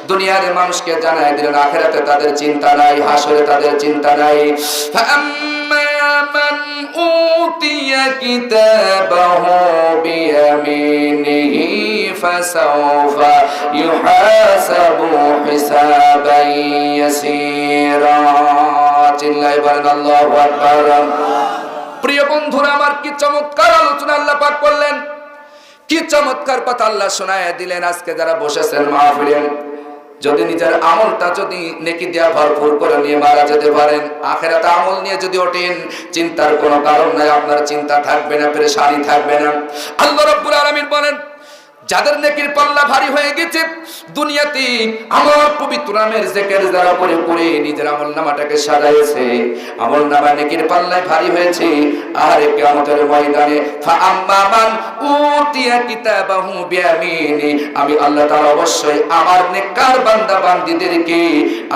দুনিয়ার মানুষকে জানায় দিলেন, আখিরাতে তাদের চিন্তা নাই, হাসরে তাদের চিন্তা নাই। ফাআম্মা মান উতিয়া কিতাবাহু বিয়ামিনিহি ফাসাওফা ইউহাসাবু হিসাবান ইয়াসীরা। চিল্লায় বলেন আল্লাহু আকবার। প্রিয় বন্ধুরা আমার, কি চমৎকার আলোচনা আল্লাহ পাক করলেন, কি চমৎকার কথা আল্লাহ শোনায় দিলেন। আজকে যারা বসেছেন মাহফিলে, যদি নিজের আমলটা যদি নেকি দেয়া ভরপুর করে নিয়ে মারা যেতে পারেন, আখিরাতে আমল নিয়ে যদি ওঠেন, চিন্তার কোনো কারণ নাই, আপনার চিন্তা থাকবে না, পেরেশানি থাকবে না। আল্লাহ রাব্বুল আলামিন বলেন, যাদের নেকির পাল্লা ভারী হয়ে গেছে দুনিয়াতে আমার পবিত্র নামের জিকির যারা করে করে নিজের আমলনামাটাকে সাজাইছে, আমলনামা নেকির পাল্লায় ভারী হয়েছে, আর কিয়ামতের ময়দানে ফা আম্মা মান উতিয়া কিতাবাহু বিয়ামিনি, আমি আল্লাহ তাআলা অবশ্যই আমার নেককার বান্দা বান্দীদেরকে,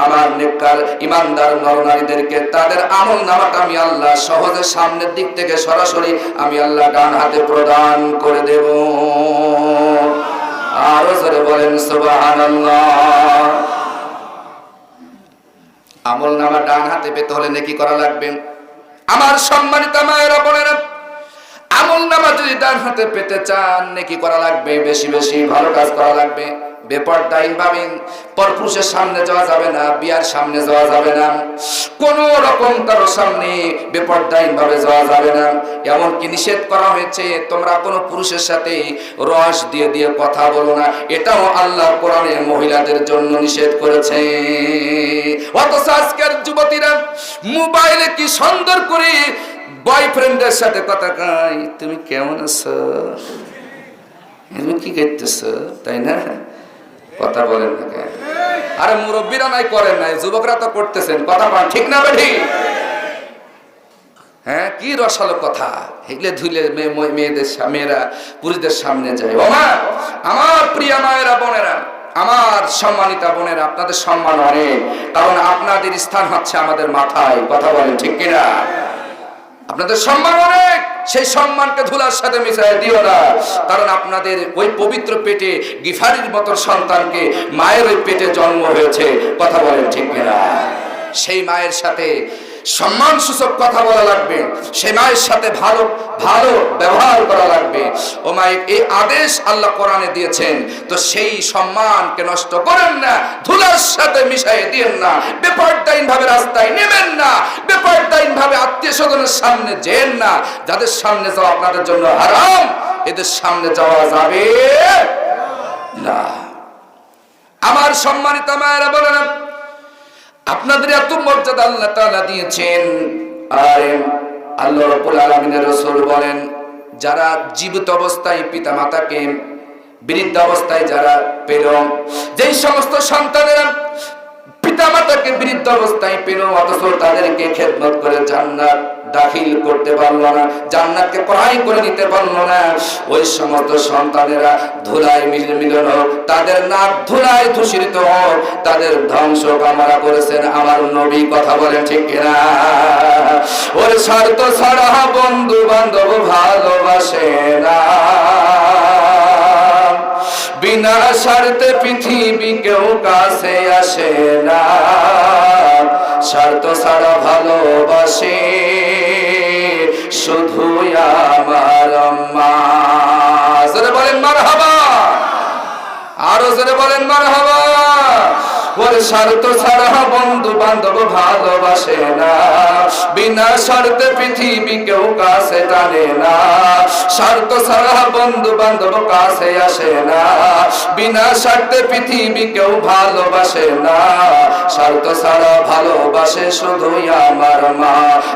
আমার নেককার ঈমানদার নরনারীদেরকে তাদের আমলনামাটা আমি আল্লাহ সহজে সামনের দিক থেকে সরাসরি আমি আল্লাহ ডান হাতে প্রদান করে দেব। আরো জোরে বলেন সুবহানাল্লাহ। আমলনামা ডান হাতে পেতে হলে নেকি করা লাগবে। আমার সম্মানিত মায়েরা বোনেরা, আমলনামা যদি ডান হাতে পেতে চান নেকি করা লাগবে, বেশি বেশি ভালো কাজ করা লাগবে। বেপরদাইভাবে পরপুরুষের সামনে যাওয়া যাবে না, বিয়ার সামনে যাওয়া যাবে না, কোন রকম কারো সামনে বেপরদাইভাবে যাওয়া যাবে না। এমনকি নিষেধ করা হয়েছে তোমরা কোনো পুরুষের সাথে রস দিয়ে দিয়ে কথা বলো না, এটাও আল্লাহ কোরআনে মহিলাদের জন্য নিষেধ করেছে। অথচ আজকের যুবতীরা মোবাইলে কি সুন্দর করে বয়ফ্রেন্ডের সাথে কথা কয়, তুমি কেমন আছো, তুমি কি করতেছো, তাই না? কথা বলেন না কেন? আরে মুরব্বীরা নাই করেন নাই, যুবকরা তো করতেছেন, কথা বলেন ঠিক না বেঠি? হ্যাঁ, কি রসালো কথা এগুলো ধুলে মেয়েদের মেয়েরা পুরুষদের সামনে যায়। ও মা, আমার প্রিয় মায়েরা বোনেরা, আমার সম্মানিতা বোনেরা, আপনাদের সম্মান অনেক, কারণ আপনাদের স্থান হচ্ছে আমাদের মাথায়। কথা বলেন ঠিক কিনা? আপনাদের সম্মান অনেক, সেই সম্মানকে ধুলার সাথে মিশিয়ে দিও না, কারণ আপনাদের ওই পবিত্র পেটে গিফারির মতো সন্তানকে মায়ের ওই পেটে জন্ম হয়েছে। কথা বলেন ঠিক কিনা? সেই মায়ের সাথে সম্মান সূচক কথা বলা লাগবে, সেই মায়ের সাথে ভালো ভালো ব্যবহার করা লাগবে। ও মায়ের এই আদেশ আল্লাহ কোরআনে দিয়েছেন, তো সেই সম্মানকে নষ্ট করেন না, ধুলার সাথে মিশিয়ে দিয়েন না, বেপরদাইন ভাবে রাস্তায় নেবেন না, বেপরদাইন ভাবে আত্মীয় স্বজনের সামনে যেন না। যাদের সামনে যাওয়া আপনাদের জন্য হারাম, এদের সামনে যাওয়া যাবে না। আমার সম্মানিত মায়েরা বলেন, আপনাদের এত মর্যাদা আল্লাহ তাআলা দিয়েছেন, আর আল্লাহ রাব্বুল আলামিনের রাসূল বলেন, যারা জীবিত অবস্থায় পিতা মাতাকে বৃদ্ধ অবস্থায় যারা পেল, যেই সমস্ত সন্তানেরা পিতা মাতাকে বৃদ্ধ অবস্থায় পেল অথচ তাদেরকে খেদমত করে জান্নাত দাখিল করতে পারলো না, জান্নাতকে ক্রয় করে নিতে পারলো না, ওই সমস্ত সন্তানেরা ধুলায় মিলন হোক, তাদের নাক ধুলায় ধূসরিত হোক, তাদের ধ্বংস কামনা করেছেন আমার নবী। কথা বলেন ঠিক কিনা? ওর স্বার্থ ছাড়া বন্ধু বান্ধব ভালোবাসে না, বিনা স্বার্থে পৃথিবী কেউ কাছে আসে না, স্বার্থ ছাড়া ভালোবাসে শুধু আমার মা। জোরে বলেন মারহাবা, আরো জোরে বলেন মারহাবা। ওর স্বার্থ ছাড়া বন্ধু বান্ধব ভালোবাসে না, বিনা স্বার্থে পৃথিবী কেউ কাছে টানে না, স্বার্থ ছাড়া বন্ধু বান্ধব কাছে আসে না, বিনা স্বার্থে পৃথিবী কেউ ভালোবাসে না, স্বার্থ ছাড়া ভালোবাসে শুধুই আমার মা,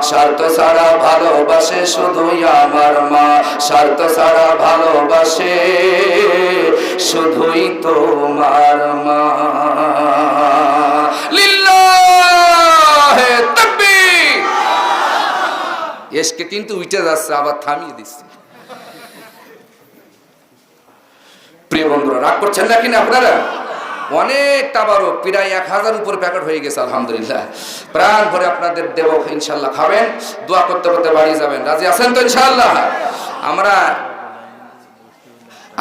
স্বার্থ ছাড়া ভালোবাসে শুধুই আমার মা, স্বার্থ ছাড়া ভালোবাসে শুধুই তোমার মা। লিল্লাহে তাকবীর। এসকে কিন্তু উঠে যাচ্ছে, আবার থামিয়ে দিচ্ছে। প্রিয় বন্ধুরা, রাগ করছেন না কিনা আপনারা? অনেক তাবারক, প্রায় 1000 উপরে প্যাকেট হয়ে গেছে আলহামদুলিল্লাহ। প্রাণ ভরে আপনাদের দেব ইনশাআল্লাহ, খাবেন, দোয়া করতে করতে বাড়ি যাবেন। রাজি আছেন তো ইনশাআল্লাহ?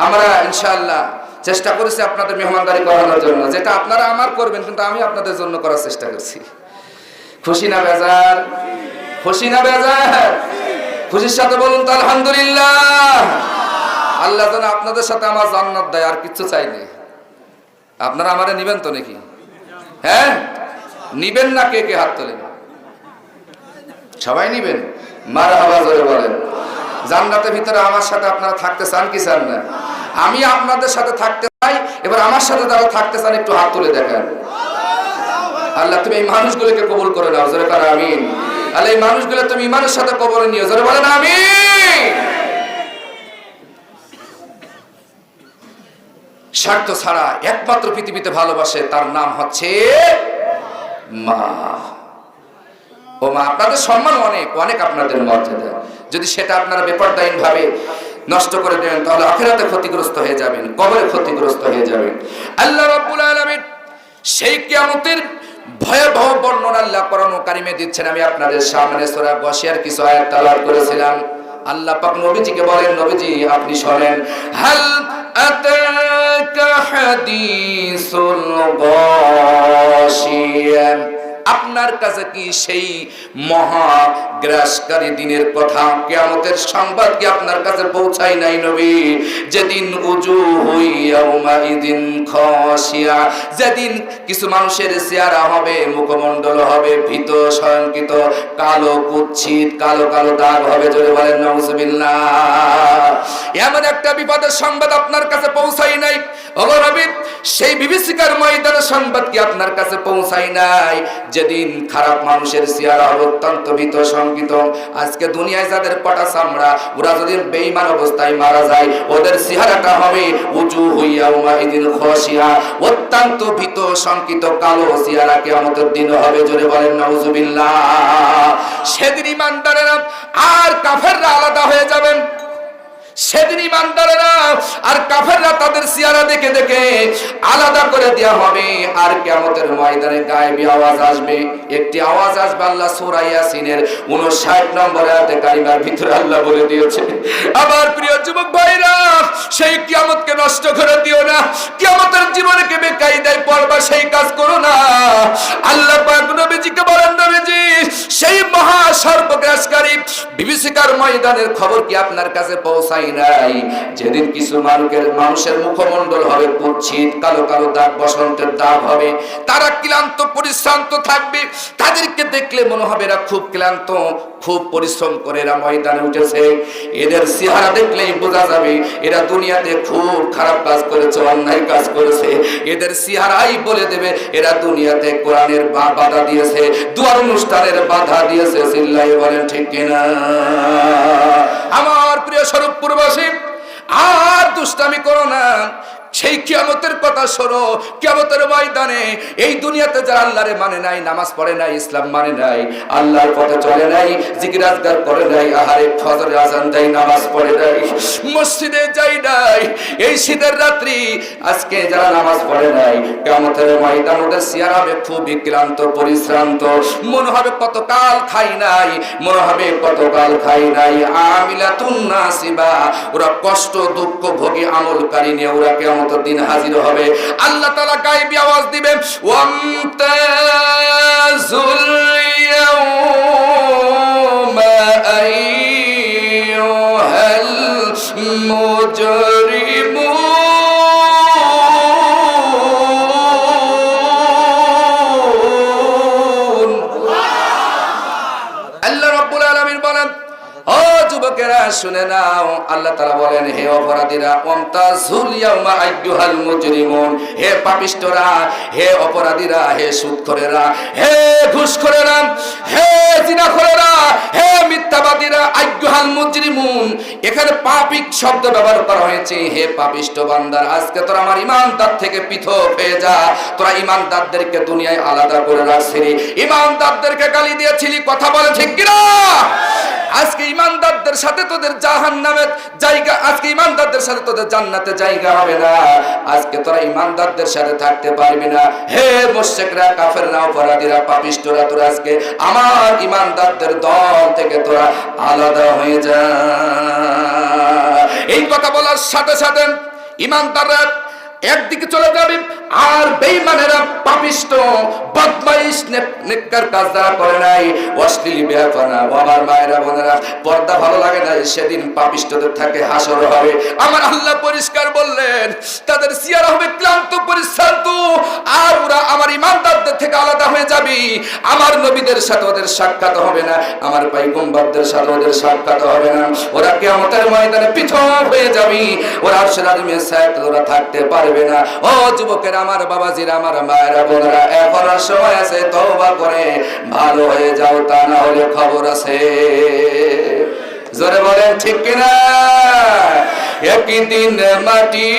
আমরা ইনশাআল্লাহ চেষ্টা করেছি আপনাদের মেহমানদারি করানোর জন্য, যেটা আপনারা আমার করবেন কিন্তু আমি আপনাদের জন্য করার চেষ্টা করছি। খুশি না বেজার? খুশি না বেজার? খুশির সাথে বলুন তো আলহামদুলিল্লাহ। আল্লাহ যেন আপনাদের সাথে আমার জান্নাত দেয়, আর কিচ্ছু চাইনি। আপনারা আমারে নিবেন তো নাকি? হ্যাঁ নিবেন না? কে কে হাত তোলেন? সবাই নিবেন? মারহাবা জোরে বলেন। জান্নাতের ভিতরে আমার সাথে আপনারা থাকতে চান কি চান না? আমি আপনাদের সাথে থাকতে চাই। এবার আমার সাথে যারা থাকতে চান একটু হাত তুলে দেখেন। আল্লাহ তুমি এই মানুষগুলোকে কবুল করে নাও, জোরে করে আমিন। আল্লাহ এই মানুষগুলো তুমি ইমানের সাথে কবরে নিও, জোরে বলেন আমিন। স্বার্থ ছাড়া একমাত্র পৃথিবীতে ভালোবাসে, তার নাম হচ্ছে মা। ও মা, আপনাদের সম্মান অনেক অনেক, আপনাদের মর্যাদা, যদি সেটা আপনারা বেপরদায়ী ভাবে নষ্ট করে দেবেন তাহলে আখিরাতে ক্ষতিগ্রস্ত হয়ে যাবেন, কবরে ক্ষতিগ্রস্ত হয়ে যাবেন। আল্লাহ রাব্বুল আলামিন সেই কিয়ামতের ভয়াবহ বর্ণনা আল্লাহ কোরআন কারিমে দিচ্ছেন। আমি আপনাদের সামনে সূরা গাশিয়ার কিছু আয়াত তেলাওয়াত করেছিলাম। আল্লাহ পাক নবীজিকে বলেন, নবীজি আপনি শোনেন, হাল আতাকা হাদিসুল গাশিয়া, আপনার কাছে কি সেই মহা গ্রাসকারী দিনের কথা, কিয়ামতের সংবাদ কি আপনার কাছে পৌঁছায় নাই নবী? যেদিন উজুহু ইয়াউমাইদিন খাশিয়া, যেদিন কিছু মানুষের চেহারা হবে, মুখমণ্ডল হবে ভীত শঙ্কিত, কালো কুৎসিত, কালো কালো দাগ হবে। জোরে বলেন নাউজুবিল্লাহ। এমন একটা বিপদের সংবাদ আপনার কাছে পৌঁছায় নাই ওগো নবী, সেই বিভীষিকার ময়দানের সংবাদ কি আপনার কাছে পৌঁছায় নাই? যেদিন খারাপ মানুষের চেহারা হবে অত্যন্ত ভীত শঙ্কিত। আজকে দুনিয়ায় যাদের পটা চামড়া, ওরা যদি বেঈমান অবস্থায় মারা যায়, ওদের চেহারাটা হবে উজুহু ইয়াউমাইদিন খাশিয়া, অত্যন্ত ভীত শঙ্কিত কালো চেহারা কিয়ামতের দিন হবে। জোরে বলেন নাউজুবিল্লাহ। সেদিন ঈমানদারেরা আর কাফেররা আলাদা হয়ে যাবেন। সেদিন ঈমানদারেরা আর কাফেররা তাদের চেহারা দেখে দেখে আলাদা করে দেওয়া হবে। আর কিয়ামতের ময়দানে গায়েবী আওয়াজ আসবে, একটি আওয়াজ আসবে। আল্লাহ সূরা ইয়াসিনের 59 নম্বর আয়াতে কারিমার ভিতরে আল্লাহ বলে দিয়েছে। আমার প্রিয় যুবক ভাইরা, সেই কিয়ামতকে নষ্ট করে দিও না। কিয়ামতের জীবনকে বেকায়দায় পড়বা সেই কাজ করো না। আল্লাহ পাক নবীজিকে বলেন, নবীজি সেই মহা সর্বগ্রাসকারী বিভীষিকার ময়দানের খবর কি আপনার কাছে পৌঁছায় নাই? যেদিন কিছু মানুষের মুখমণ্ডল হবে কুৎসিত, কালো কালো দাগ, বসন্তের দাগ হবে, তারা ক্লান্ত পরিশ্রান্ত থাকবে। তাদেরকে দেখলে মনে হবে এরা খুব ক্লান্ত, খুব পরিশ্রম করে এরা ময়দানে উঠেছে। এদের চেহারা দেখলেই বোঝা যাবে এরা দুনিয়াতে খুব খারাপ কাজ করেছে, অন্যায় কাজ করেছে। এদের চেহারাই বলে দেবে এরা দুনিয়াতে কোরআনের বাধা দিয়েছে, দুয়ার অনুষ্ঠানের বাধা দিয়েছে। চিল্লাই বলেন ঠিক কিনা? আমার প্রিয় স্বরূপপুরবাসী, আর দুষ্টামি করো না। সেই কিয়ামতের কথা শোনো। কিয়ামতের ময়দানে এই দুনিয়াতে যারা আল্লাহরে মানে নাই, নামাজ পড়ে নাই, ইসলাম মানে নাই, আল্লাহর পথে চলে নাই, জিকির আজকার করে নাই, আহারে ফজরের আজান দেয়, নামাজ পড়ে নাই, মসজিদে যায় নাই, এই শীতের রাত্রি আজকে যারা নামাজ পড়ে নাই, কিয়ামতের ময়দান ওদের চেহারা হবে খুব বিক্রান্ত পরিশ্রান্ত। মনে হবে কতকাল খাই নাই, মনে হবে কতকাল খাই নাই। আমিলাতুন নাসিবা, ওরা কষ্ট দুঃখ ভোগী আমলকারী নিয়ে ওরা কিয়ামতের দিন হাজির হবে। আল্লাহ তাআলা গায়বী আওয়াজ দিবেন, ওয়ামতাজুল ইয়াউমা আইয়ুহাল মুজরিমুন। আল্লাহ রাব্বুল আলামিন বলেন, ও যুবকেরা শুনে নাও, আল্লাহ তাআলা বলেন, হে অপরাধীরা, ওয়ামতাজুল ইয়াউমা আইয়ুহাল মুজরিমুন, হে পাপিষ্ঠরা, হে অপরাধীরা, হে সুদখোরেরা, হে ঘুষখোরেরা, হে জিনাখোরেরা, হে মিথ্যাবাদীরা, আইয়ুহাল মুজরিমুন, এখানে পাপী শব্দ ব্যবহার করা হয়েছে। হে পাপিষ্ঠ বান্দারা, আজকে তোরা আমার ঈমানদার থেকে পৃথক হয়ে যা। তোরা ঈমানদারদেরকে দুনিয়ায় আলাদা করে রাখছিলি, ঈমানদারদেরকে গালি দিয়েছিলি, কথা বলে ঠিক কিনা? আজকে ঈমানদারদের সাথে তোদের জাহান্নামের জায়গা, আজকে ঈমানদারদের সাথে তোদের জান্নাতে জায়গা হবে না। আজকে তোরা ঈমানদারদের সাথে থাকতে পারবি না। হে মুশরিকরা, কাফেররা, অপরাধীরা, পাপিষ্ঠরা, তোরা আজকে আমার ঈমানদারদের দল থেকে তোরা আলাদা হয়ে যা। এই কথা বলার সাথে সাথে ঈমানদাররা একদিকে চলে যাবে, আর বেঈমানেরা, পাপিষ্ঠ, বদমাইশ, নেককার কাজ যারা করে নাই, অশ্লীল বেয়াফানা, আমার মায়েরা বোনেরা, পর্দা ভালো লাগে না, সেদিন পাপিষ্ঠদের থাকে হাসর হবে। আমার আল্লাহ পরিষ্কার বললেন, তাদের চেহারা হবে ক্লান্ত পরিশ্রান্ত, আর ওরা আমার ঈমানদারদের থেকে আলাদা হয়ে যাবে। আমার নবীদের সাথে ওদের সাক্ষাৎ হবে না, আমার পয়গম্বরদের সাথে ওদের সাক্ষাৎ হবে না। ওরা কিয়ামতের ময়দানে পৃথক হয়ে যাবে, ওরা আরশের আযিমের ছায়াতে ওরা থাকতে পারবে না। ও যুবকেরা, আমার বাবাজিরা, আমার মায়েরা বোনেরা, এখন সময় আছে, তওবা করে ভালো হয়ে যাও, তা না হলে খবর আছে। জোরে বলেন ঠিক কিনা? একদিন মাটি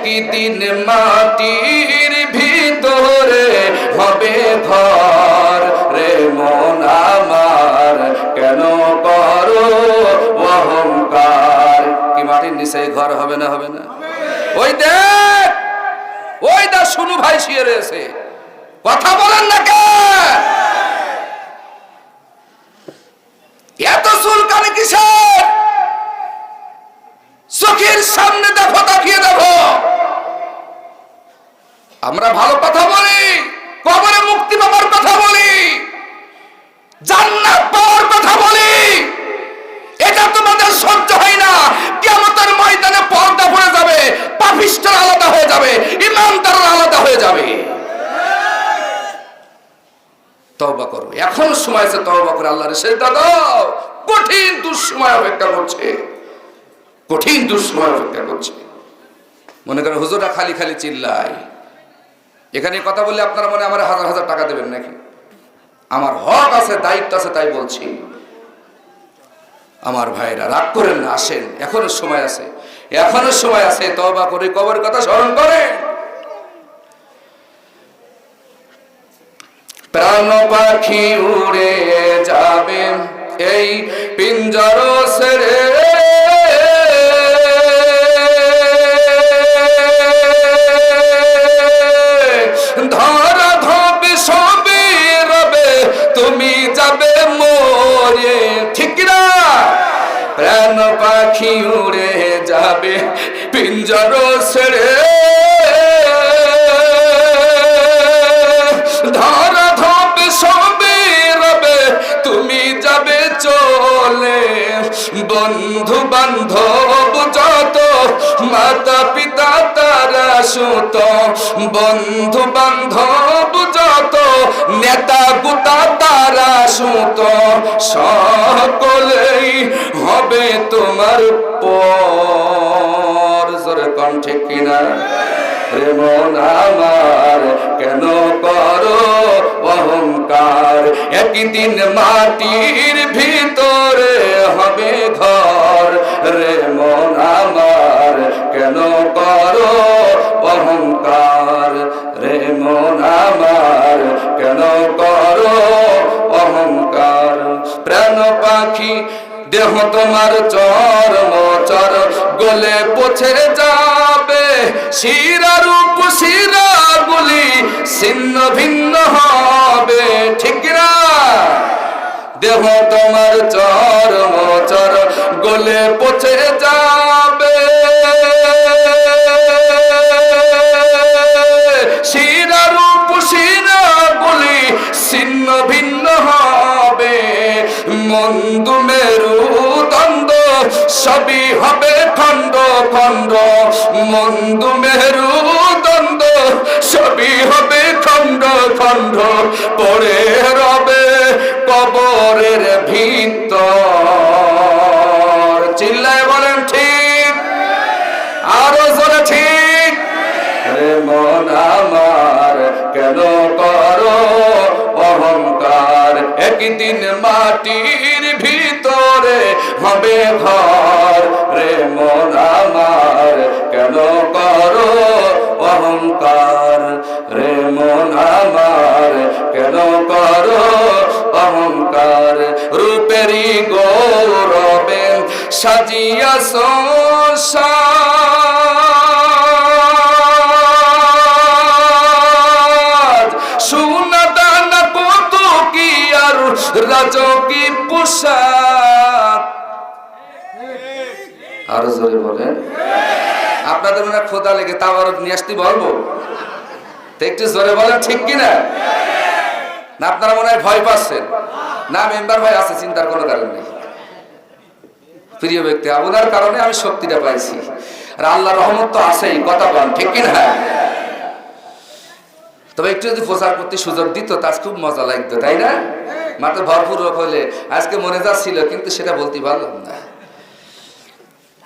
একদিন মাটির ভিতরে হবে ঘর রে মন আমার কেন করো অহংকার। কি মাটির নিচে ঘর হবে না? হবে না? ওই দেখ, ওই দা শুনু ভাই শুয়ে রয়েছে, কথা বলেন না কে? এত চুলকানি কিসের? চোখের সামনে দেখো, তাকিয়ে দেখো। আমরা ভালো কথা বলি, কবরে মুক্তি পাবার কথা বলি, জান্নাত পাওয়ার কথা বলি, এটা তোমাদের সহ্য হয় না। কিয়ামতের ময়দানে পর্দা পড়ে যাবে, পাপিষ্ঠরা আলাদা হয়ে যাবে, ইমানদাররা আলাদা হয়ে যাবে। তওবা করো, এখন সময় আছে তওবা করে আল্লাহর সেজদা দাও। কঠিন দুঃসময় অপেক্ষা করছে, কঠিন দুঃসময় অপেক্ষা করছে। মনে করেন হুজুররা খালি খালি চিল্লায়, এখানে কথা বললে আপনারা মনে আমার হাজার হাজার টাকা দেবেন নাকি? আমার হক আছে, দায়িত্ব আছে, তাই বলছি। আমার ভাইরা রাগ করেন না, আসেন, এখনো সময় আছে, এখনো সময় আছে। তওবা করে কবরের কথা স্মরণ করেন। প্রাণ পাখি উড়ে যাবে এই পিঞ্জর ছেড়ে, ধরা ধপে সবে রবে, তুমি যাবে মরে, ঠিক না? প্রাণ পাখি উড়ে যাবে পিঞ্জর ছেড়ে, ধরা ধপে সবে রবে, তুমি যাবে চলে। বন্ধু বান্ধব যত, মাতা পিতা তারা সুত, বন্ধু বান্ধব যত, নেতা গুতা তারা সুত, সকলেই হবে তোমার পর। জোরে কোন ঠিক কিনা? রে মন আমার কেন করো অহংকার, একদিন মাটির ভিতরে হবে ঘর রে মন আমার কেন করো অহংকার, রে মন আমার কেন করো অহংকার। প্রাণ পাখি দেহ তোমার চরম চর গলে পচে যাবে, শিরার রূপ শিরা গুলি ছিন্ন ভিন্ন হবে, ঠিক না? দেহ তোমার চরম চর গলে পচে যাবে, শিরা রূপ শিরা গুলি ছিন্ন ভিন্ন হবে। মন্দ মেরু দ্বন্দ্ব সবই হবে খণ্ড খণ্ড, মন্দ মেরু দ্বন্দ্ব সবই হবে খণ্ড খণ্ড, পড়ে রবে কবরের ভিতর। চিল্লায় বলেন ঠিক, আরো জোরে ঠিক। রে মন আমার কেন করো অহংকার, একদিন মাটির ভিতরে হবে ঘর রে মন আমার কেন করো অহংকার, রে মন আমার কেন করো অহংকার। রূপেরই গৌরবে সাজিয়া সংসার, সোনা দানা কত কি আর রাজকি পোশাক। আরো জোরে বলেন। আপনাদের মনে খোদা লেগে তাওয়ার নিয়ে আসতে বলবো তো, একটু জোরে বলেন ঠিক কিনা? না আপনারা মনে হয় ভয় পাচ্ছেন? না, মেম্বার ভাই আছে, চিন্তার কোনো কারণ নেই। প্রিয় ব্যক্তি, আপনার কারণে আমি শক্তিটা পাইছি, আর আল্লাহর রহমত তো আছেই, কথা বলেন ঠিক কিনা? তবে একটু যদি প্রচার করতে সুযোগ দিত তা খুব মজা লাগতো, তাই না? মাত্র ভরপুর হলে আজকে মনে যাচ্ছিল, কিন্তু সেটা বলতে পারলাম না।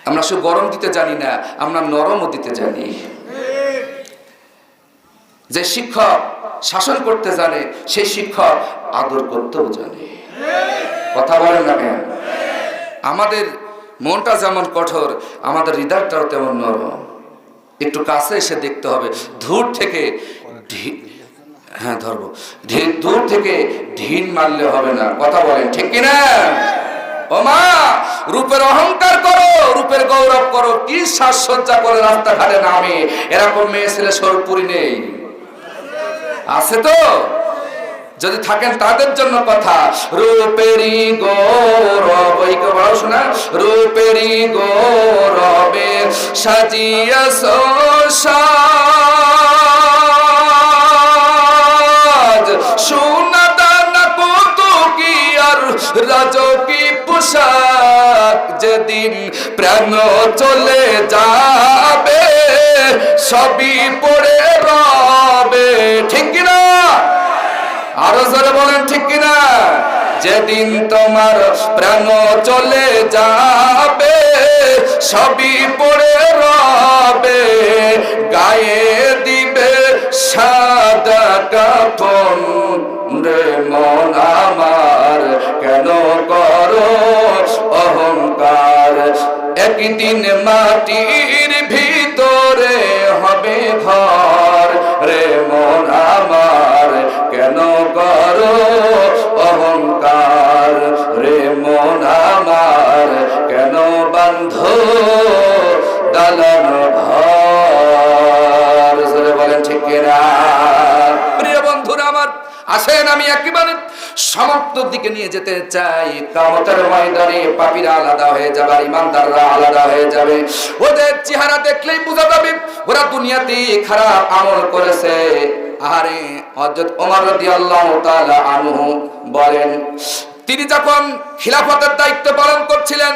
আমরা শুধু গরম দিতে জানি না, আমরা নরমও দিতে জানি। যে শিক্ষক শাসন করতে জানে, সেই শিক্ষক আদর করতেও জানে, কথা বলেন না কেন? আমাদের মনটা যেমন কঠোর, আমাদের হৃদয়টাও তেমন নরম। একটু কাছে এসে দেখতে হবে। দূর থেকে হ্যাঁ ধরবো, দূর থেকে ঢিল মারলে হবে না। কথা বলেন ঠিক কিনা? ও মা, রূপের অহংকার করো, রূপের গৌরব করো, কি সাজসজ্জা করে রাস্তাঘাটে নামে, এরকম মেয়ে ছেলে সরপুরি নেই? আছে তো? যদি থাকেন তাদের জন্য কথা। রূপেরই গৌরব, ওই বড় শোনা, রূপেরই গৌরবে সাজিয়াছ সাজ, সোনা দানা কত কি আর রাজকী পোশাক, যেদিন প্রাণ চলে যাবে সবই পড়ে রবে। ঠিক কিনা? আরো জোরে বলেন ঠিক কিনা? যেদিন তোমার প্রাণ চলে যাবে সবই পড়ে রবে, গায়ে দিবে সাদা কাফন, রে মন আমার কেন করো অহংকার, একদিন মাটির ভিতরে হবে ঘর, রে মন আমার কেন করো অহংকার, রে মন আমার কেন বান্ধ দালান ঘর। বলেন ঠিক কিনা? প্রিয় বন্ধুরা আমার, আসেন আমি একেবারে সমাপ্তির দিকে নিয়ে যেতে চাই। কিয়ামতের ময়দানে পাপীরা আলাদা হয়ে যাবে, ইমানদাররা আলাদা হয়ে যাবে। ওদের চেহারা দেখলেই বোঝা যাবে ওরা দুনিয়াতে খারাপ আমল করেছে। আরে হযরত ওমর রাদিয়াল্লাহু তাআলা আনহু বলেন, তিনি যখন খিলাফতের দায়িত্ব পালন করছিলেন,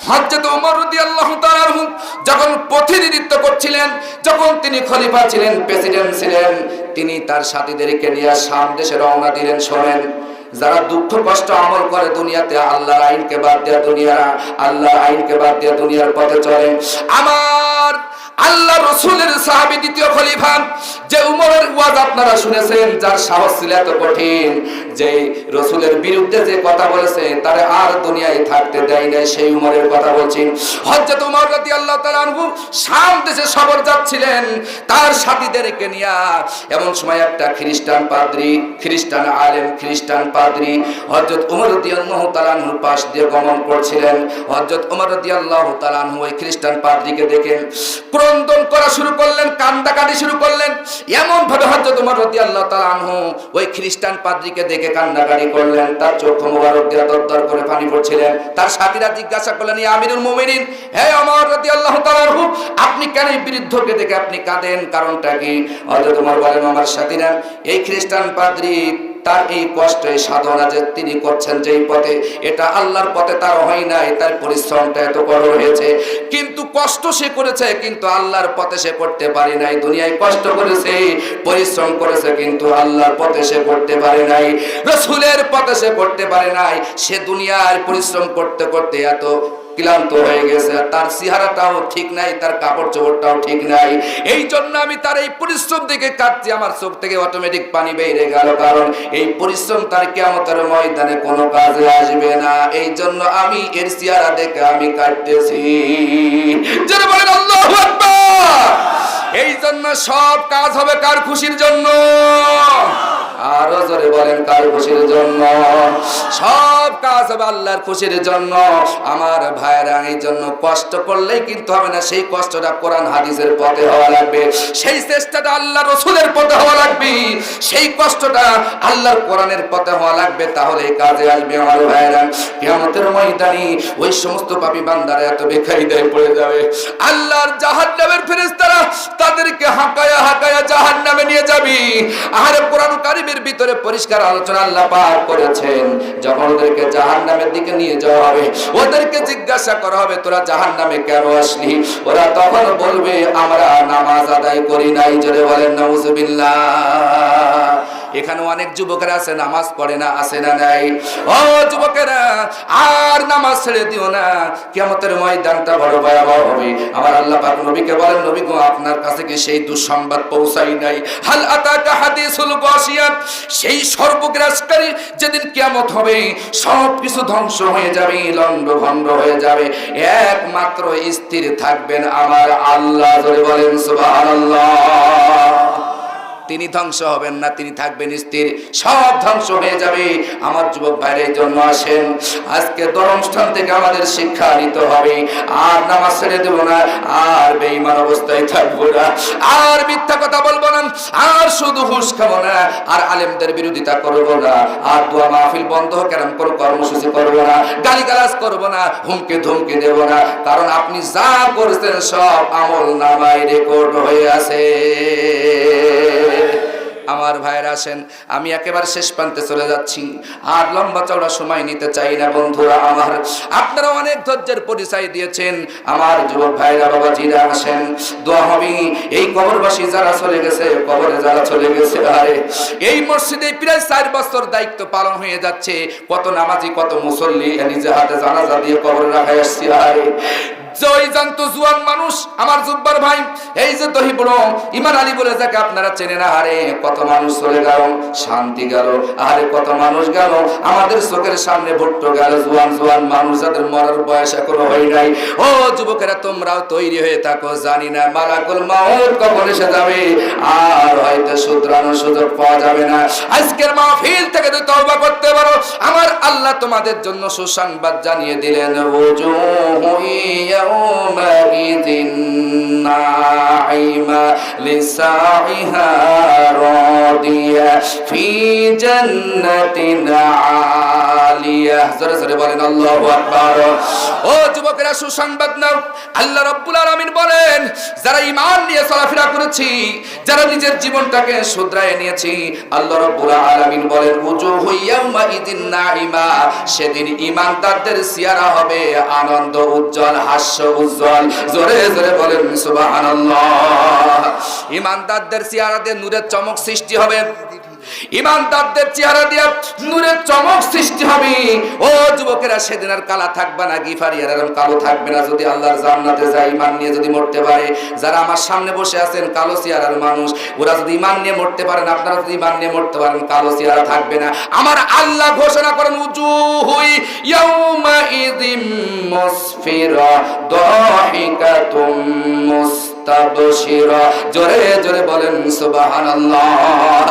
হযরত ওমর রাদিয়াল্লাহু তাআলা আনহু যখন প্রতিনিধিত্ব করছিলেন, যখন তিনি খলিফা ছিলেন, প্রেসিডেন্ট ছিলেন, তিনি তার সাথীদেরকে নিয়ে শাম দেশে রওনা দিলেন। শোনেন, যারা দুঃখ কষ্ট আমল করে দুনিয়াতে, আল্লাহর আইনকে বাদ দেয়া আল্লাহর আইনকে বাদ দেয়া দুনিয়ার পথে চলে, আমার আল্লাহ রসুলের সাহাবী দ্বিতীয় খলিফা যে উমরের ওয়াজ আপনারা শুনেছেন, যার সাহস ছিল এত কঠিন যে রসুলের বিরুদ্ধে যে কথা বলেছে তারে আর দুনিয়ায় থাকতে দেয় নাই, সেই উমরের কথা বলছি। হযরত উমর রাদিয়াল্লাহু তাআলা আনহু শাম দেশে সফর যাচ্ছিলেন তার সাথীদেরকে নিয়ে। এমন সময় একটা খ্রিস্টান পাদ্রী, খ্রিস্টান আলেম, খ্রিস্টান পাদ্রী হযরত উমর রাদিয়াল্লাহু তাআলা আনহুর পাশ দিয়ে গমন করছিলেন। হযরত উমর রাদিয়াল্লাহু তাআলা আনহু ওই খ্রিস্টান পাদ্রীকে দেখে ক্রন্দন করা শুরু করলেন, কান্দাকাটি শুরু করলেন। এমন ভাবে হযরত উমর রাদিয়াল্লাহু তাআলা আনহু ওই খ্রিস্টান পাদ্রীকে দেখে কান্দাকাটি করলেন, তার চক্ষু মোবারক দিয়ে দরদর করে পানি পড়ছিলেন। তার সাথীরা জিজ্ঞাসা করলেন, ইয়া আমিরুল মুমিনিন, হে ওমর রাদিয়াল্লাহু তাআলা আনহু, আপনি কেন এই বৃদ্ধকে দেখে আপনি কাঁদেন, কারণটা কি? হযরত উমর বলেন, আমার সাথীরা, এই খ্রিস্টান পাদ্রী তার এই কষ্ট, এই সাধনা যে তিনি করছেন যেই পথে, এটা আল্লাহর পথে তার হয় নাই, তার পরিশ্রমটা এত বড় হয়েছে, কিন্তু কষ্ট সে করেছে, কিন্তু আল্লাহর পথে সে করতে পারে নাই। দুনিয়ায় কষ্ট করেছে, পরিশ্রম করেছে, কিন্তু আল্লাহর পথে সে করতে পারে নাই, রাসূলের পথে সে করতে পারে নাই। সে দুনিয়ার পরিশ্রম করতে করতে এত ক্লান্ত হয়ে গেছে, তার চেহারাটাও ঠিক নাই, তার কাপড় চোপড়টাও ঠিক নাই। এই জন্য আমি তার এই পরিশ্রম দেখে কাঁদছি, আমার চোখ থেকে অটোমেটিক পানি বেরিয়ে গেল, কারণ এই পরিশ্রম তার কিয়ামতের ময়দানে কোনো কাজে আসবে না। এই জন্য আমি এর চেহারা দেখে আমি কাঁদতেছি। যারা বলেন আল্লাহু আকবার। এই জন্য সব কাজ হবে কার খুশির জন্য? আরো জোরে বলেন, কার খুশির জন্য? সব কাজ হবে আল্লাহর খুশির জন্য। আমার ভাইরা, এই জন্য কষ্ট করলেই কিন্তু হবে না, সেই কষ্টটা কোরআন হাদিসের পথে হওয়া লাগবে, সেই চেষ্টাটা আল্লাহ রসুলের পথে হওয়া লাগবে, সেই কষ্টটা আল্লাহর কোরআনের পথে হওয়া লাগবে, তাহলে কাজে আসবে। আমার ভাইরা, কিয়ামতের ময়দানে ওই সমস্ত পাপী বান্দারা এত বেকায়দায় পড়ে যাবে, আল্লাহর জাহান্নামের ফেরেশতারা তাদেরকে হাঁকায়া হাঁকায়া জাহান্নামে নিয়ে যাবে। আর কোরআন কারীমের ভিতরে পরিষ্কার আলোচনা আল্লাহ পাক করেছেন, যখন ওদেরকে জাহান্নামের দিকে নিয়ে যাওয়া হবে, ওদেরকে জিজ্ঞাসা করা হবে, তোরা জাহান্নামে কেন আসলি? ওরা তখন বলবে, আমরা নামাজ আদায় করি নাই। জোরে বলেন নাউজুবিল্লাহ। এখানে অনেক যুবকেরা আছে নামাজ পড়ে না, আছে না নাই? ও যুবকেরা, আর নামাজ ছেড়ে দিও না, কিয়ামতের ময়দানটা বড় ভয়াবহ হবে। আমার আল্লাহ পাক নবীকে বলেন, নবী গো, আপনার কাছে কি সেই দুঃসংবাদ পৌঁছাই নাই? হাল আতাকা হাদিসুল গাশিয়া, সেই সর্বগ্রাসকারী যেদিন কিয়ামত হবে, সব কিছু ধ্বংস হয়ে যাবে, লন্ডভন্ড হয়ে যাবে, একমাত্র স্থির থাকবেন আমার আল্লাহ। জোরে বলেন সুবহানাল্লাহ। তিনি ধ্বংস হবেন না, তিনি থাকবেন স্থির, সব ধ্বংস হয়ে যাবে। আমার যুবক ভাইয়ের এই জন্য আসেন, আজকে অনুষ্ঠান থেকে আমাদের শিক্ষা নিতে হবে। আর নামাজ ছেড়ে দেব না, আর বেঈমান অবস্থায় থাকবো না, আর মিথ্যা কথা বলবো না, আর শুধু ঘুষ খাবো না, আর আলেমদের বিরোধিতা করবো না, আর দোয়া মাহফিল বন্ধ কেরাম কোনো কর্মসূচি করবো না, গালিগালাজ করবো না, হুমকি ধমকি দেব না। কারণ আপনি যা করছেন সব আমল নামায় রেকর্ড হয়ে আছে। আমার ভাইয়েরা আসেন, আমি একেবারে শেষ প্রান্তে চলে যাচ্ছি, আর লম্বা চওড়া সময় নিতে চাই না বন্ধুরা আমার। আপনারা অনেক ধৈর্যের পরিচয় দিয়েছেন। আমার যুবক ভাইরা, বাবাজিরা আসেন, দোয়া হবে। এই কবরবাসী যারা চলে গেছে, কবরে যারা চলে গেছে, আরে এই মসজিদে প্রায় 4 বছর দায়িত্ব পালন হয়ে যাচ্ছে। কত নামাজি, কত মুসল্লি নিজে হাতে জানাজা দিয়ে কবরে রাখা আসছে। আরে জয় জান্ত জুয়ান মানুষ, আমার জুব্বার ভাই, এই যে দহিবড় ইমান আলী বলে যাকে আপনারা চেনে না, আরে কত মানুষ চলে গেল, শান্তি গেল, আরে কত মানুষ গেল, আমাদের চোখের সামনে ভুট্টো গেল, জুয়ান জুয়ান মানুষ যাদের মরার বয়স এখনো হয় নাই। ও যুবকেরা, তোমরাও তৈরি হয়ে থাকো, জানি না মালাকুল মাউত কখন এসে যাবে, আর হয়তো শুধরানোর সুযোগ পাওয়া যাবে না। আজকের মাহফিল থেকে যদি তওবা করতে পারো, আমার আল্লাহ তোমাদের জন্য সুসংবাদ জানিয়ে দিলেন, يومئذ ناعمة لسعيها راضية في جنة عالية। জোরে জোরে বলেন আল্লাহু আকবার। ও যুবকেরা, সুসংবাদ নাও। আল্লাহ রাব্বুল আলামিন বলেন, যারা ঈমান নিয়ে চলাফেরা করেছি, যারা নিজের জীবনটাকে শুধরায় নিয়েছি, আল্লাহ রাব্বুল আলামিন বলেন, উজুহু ইয়াউমাইযিন নাঈমা, সেদিন ঈমানদারদের চেহারা হবে আনন্দ উজ্জ্বল, হাস্য উজ্জ্বল। জোরে জোরে বলেন সুবহানাল্লাহ। ঈমানদারদের চেহারা দিয়ে নূরের চমক সৃষ্টি হবে, ঈমানদারদের চেহারা দিয়ে নূরের চমক সৃষ্টি হবে। ও যুবকেরা, সেদিন আর কালা থাকবে না, গিফারিয়ার আর কালো থাকবে না। যদি আল্লাহর জান্নাতে যায়, ঈমান নিয়ে যদি মরতে পারে, যারা আমার সামনে বসে আছেন কালো চেহারার মানুষ, ওরা যদি ঈমান নিয়ে মরতে পারেন, আপনারা যদি ঈমান নিয়ে মরতে পারেন, কালো চেহারা থাকবে না। আমার আল্লাহ ঘোষণা করেন, উজুহুই ইয়াউমাইযিম মুসফিরা দাহিকাতুম মুস্তাবশিরা। জোরে জোরে বলেন সুবহানাল্লাহ।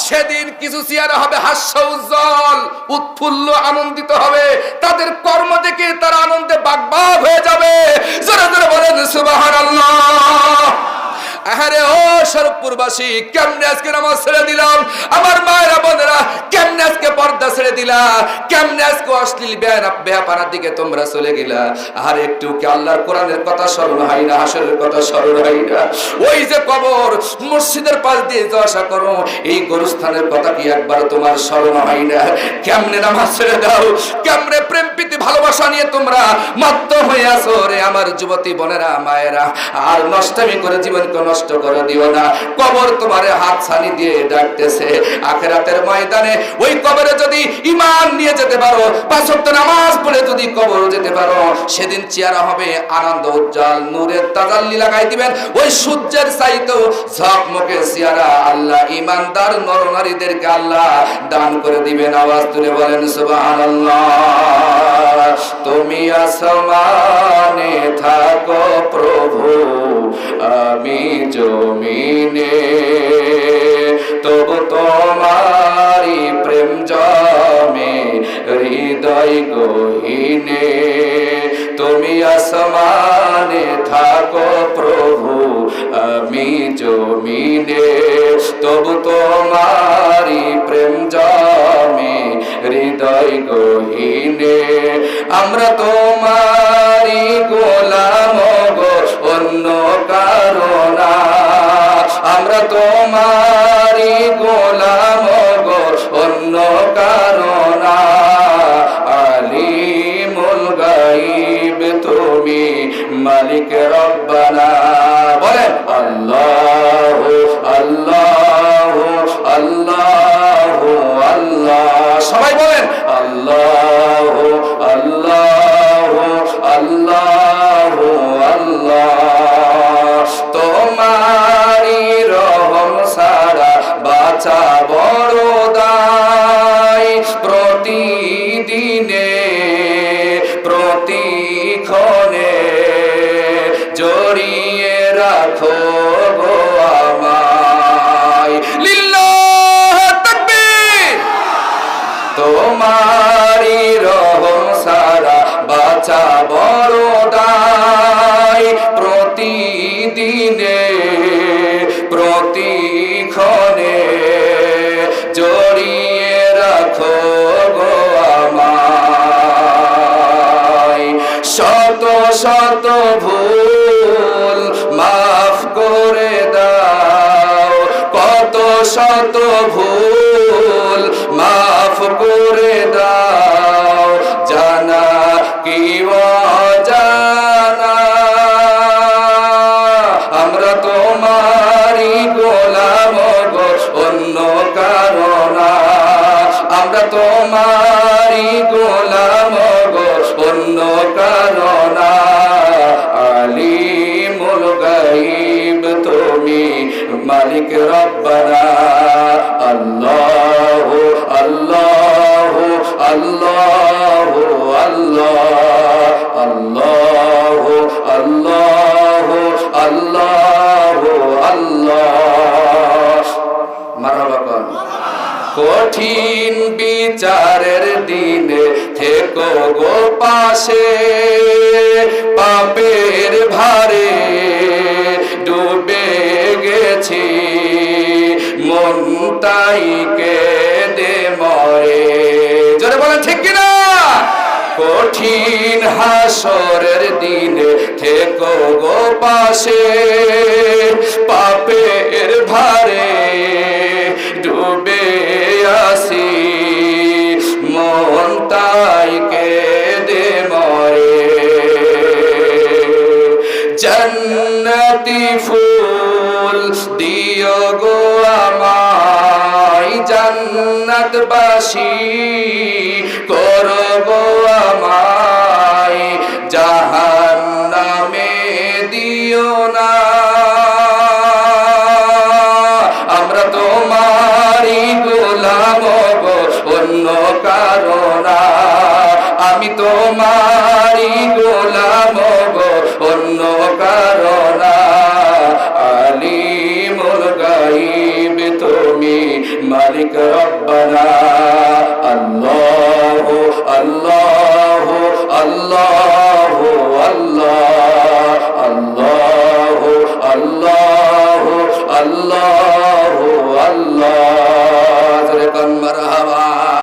সেদিন কিছু চেহারা হবে হাস্য উজ্জ্বল, উৎফুল্ল, আনন্দিত হবে, তাদের কর্ম দেখে তারা আনন্দে বাগবাগ হয়ে যাবে। জোরে জোরে বলেন সুবহানাল্লাহ। আরে ও শরফপুরবাসী, কেমনে আজকে নামাজ ছেড়ে দিলাম? আমার মায়েরা বোনেরা, কেমনে আজকে পর্দা ছেড়ে দিলা? কেমনে আজকে অশ্লীল বেহাপানার দিকে তোমরা চলে গেলা? আর একটু কি আল্লাহর কোরআনের কথা স্মরণ হয় না? হাসরের কথা স্মরণ হয় না? ওই যে কবর, মসজিদের পাশ দিয়ে যাওয়া আসা করো, এই গোরস্থানের কথা কি একবার তোমার স্মরণ হয় না? কেমনে নামাজ ছেড়ে দাও? কেমনে প্রেম প্রীতি ভালোবাসা নিয়ে তোমরা মত্ত হয়ে আছো রে আমার যুবতী বোনেরা, মায়েরা। আর নষ্টামি করে জীবনকে নষ্ট করে দিও না। কবর তোমারে হাত ছানি দিয়ে ডাকতেছে। আখিরাতের ময়দানে ওই কবরে যদি ঈমান নিয়ে যেতে পারো, 5 ওয়াক্ত নামাজ পড়ে যদি কবরে যেতে পারো, সেদিন চেহারা হবে আনন্দ উজ্জ্বল, নূরের তাজাল্লি লাগাই দিবেন। ওই সূর্যের চাইতেও ঝকমকে চেহারা আল্লাহ ঈমানদার নরনারীদেরকে আল্লাহ দান করে দিবেন। আওয়াজ তুলে বলেন সুবহানাল্লাহ। তুমি আসমানে থাকো প্রভু, আমি জমিনে, তবু তোমারি প্রেম জমে হৃদয় গহীনে। তুমি আসমানে থাকো প্রভু, আমি জমিনে, তবু তোমারি প্রেম জমে হৃদয় গহীনে। আমরা তোমারি গোলাম গো, অন্য কারণা। আমরা তোমারি গোলাম গো, অন্য কারণা। আলিমুল গায়ব তুমি, মালিক রব্বানা। বলেন আল্লাহু আল্লাহু আল্লাহ রাখো গো আমায়। লিল্লাহ তাকবীর। তোমারি রহম সারা বাঁচা বড় দায়, প্রতিদিনে প্রতিক্ষণে জড়িয়ে রাখো গো আমায়। শত শত ভুল মাফ করে দাও, কত শত ভুল মাফ করে দাও, জানা কি অজানা। আমরা তোমারই গোলাম গো, অন্য কারো না। আমরা তোমারই গোলাম গো, অন্য কারো না। আলিমুল গায়ব তুমি, মালিক রব্বানা। আল্লাহ আল্লাহ আল্লাহ আল্লাহ আল্লাহ আল্লাহ আল্লাহ আল্লাহ। মারহাবা। কঠিন বিচারের দিনে থেকো গো পাশে, পাপের ভারে ডুবে গেছি, মন তাই কেঁদে মরে। জোরে বলেন ঠিক কিনা? কঠিন হাসরের দিনে থেকো গো পাশে, পাপের ভারে ডুবে আসি, মন তাই কেঁদে মরে। জান্নাতি ফুল দিও গো আমায়, জান্নাতবাসী করো গো আমায়, জাহান্নামে দিও না। আমরা তোমারই গোলাম গো, অন্য কারো না। আমি তোমারই গোলাম গো, অন্য কারো না। আলিমুল গায়ব তুমি, মালিক রব্বানা। আল্লাহ আল্লাহ আল্লাহ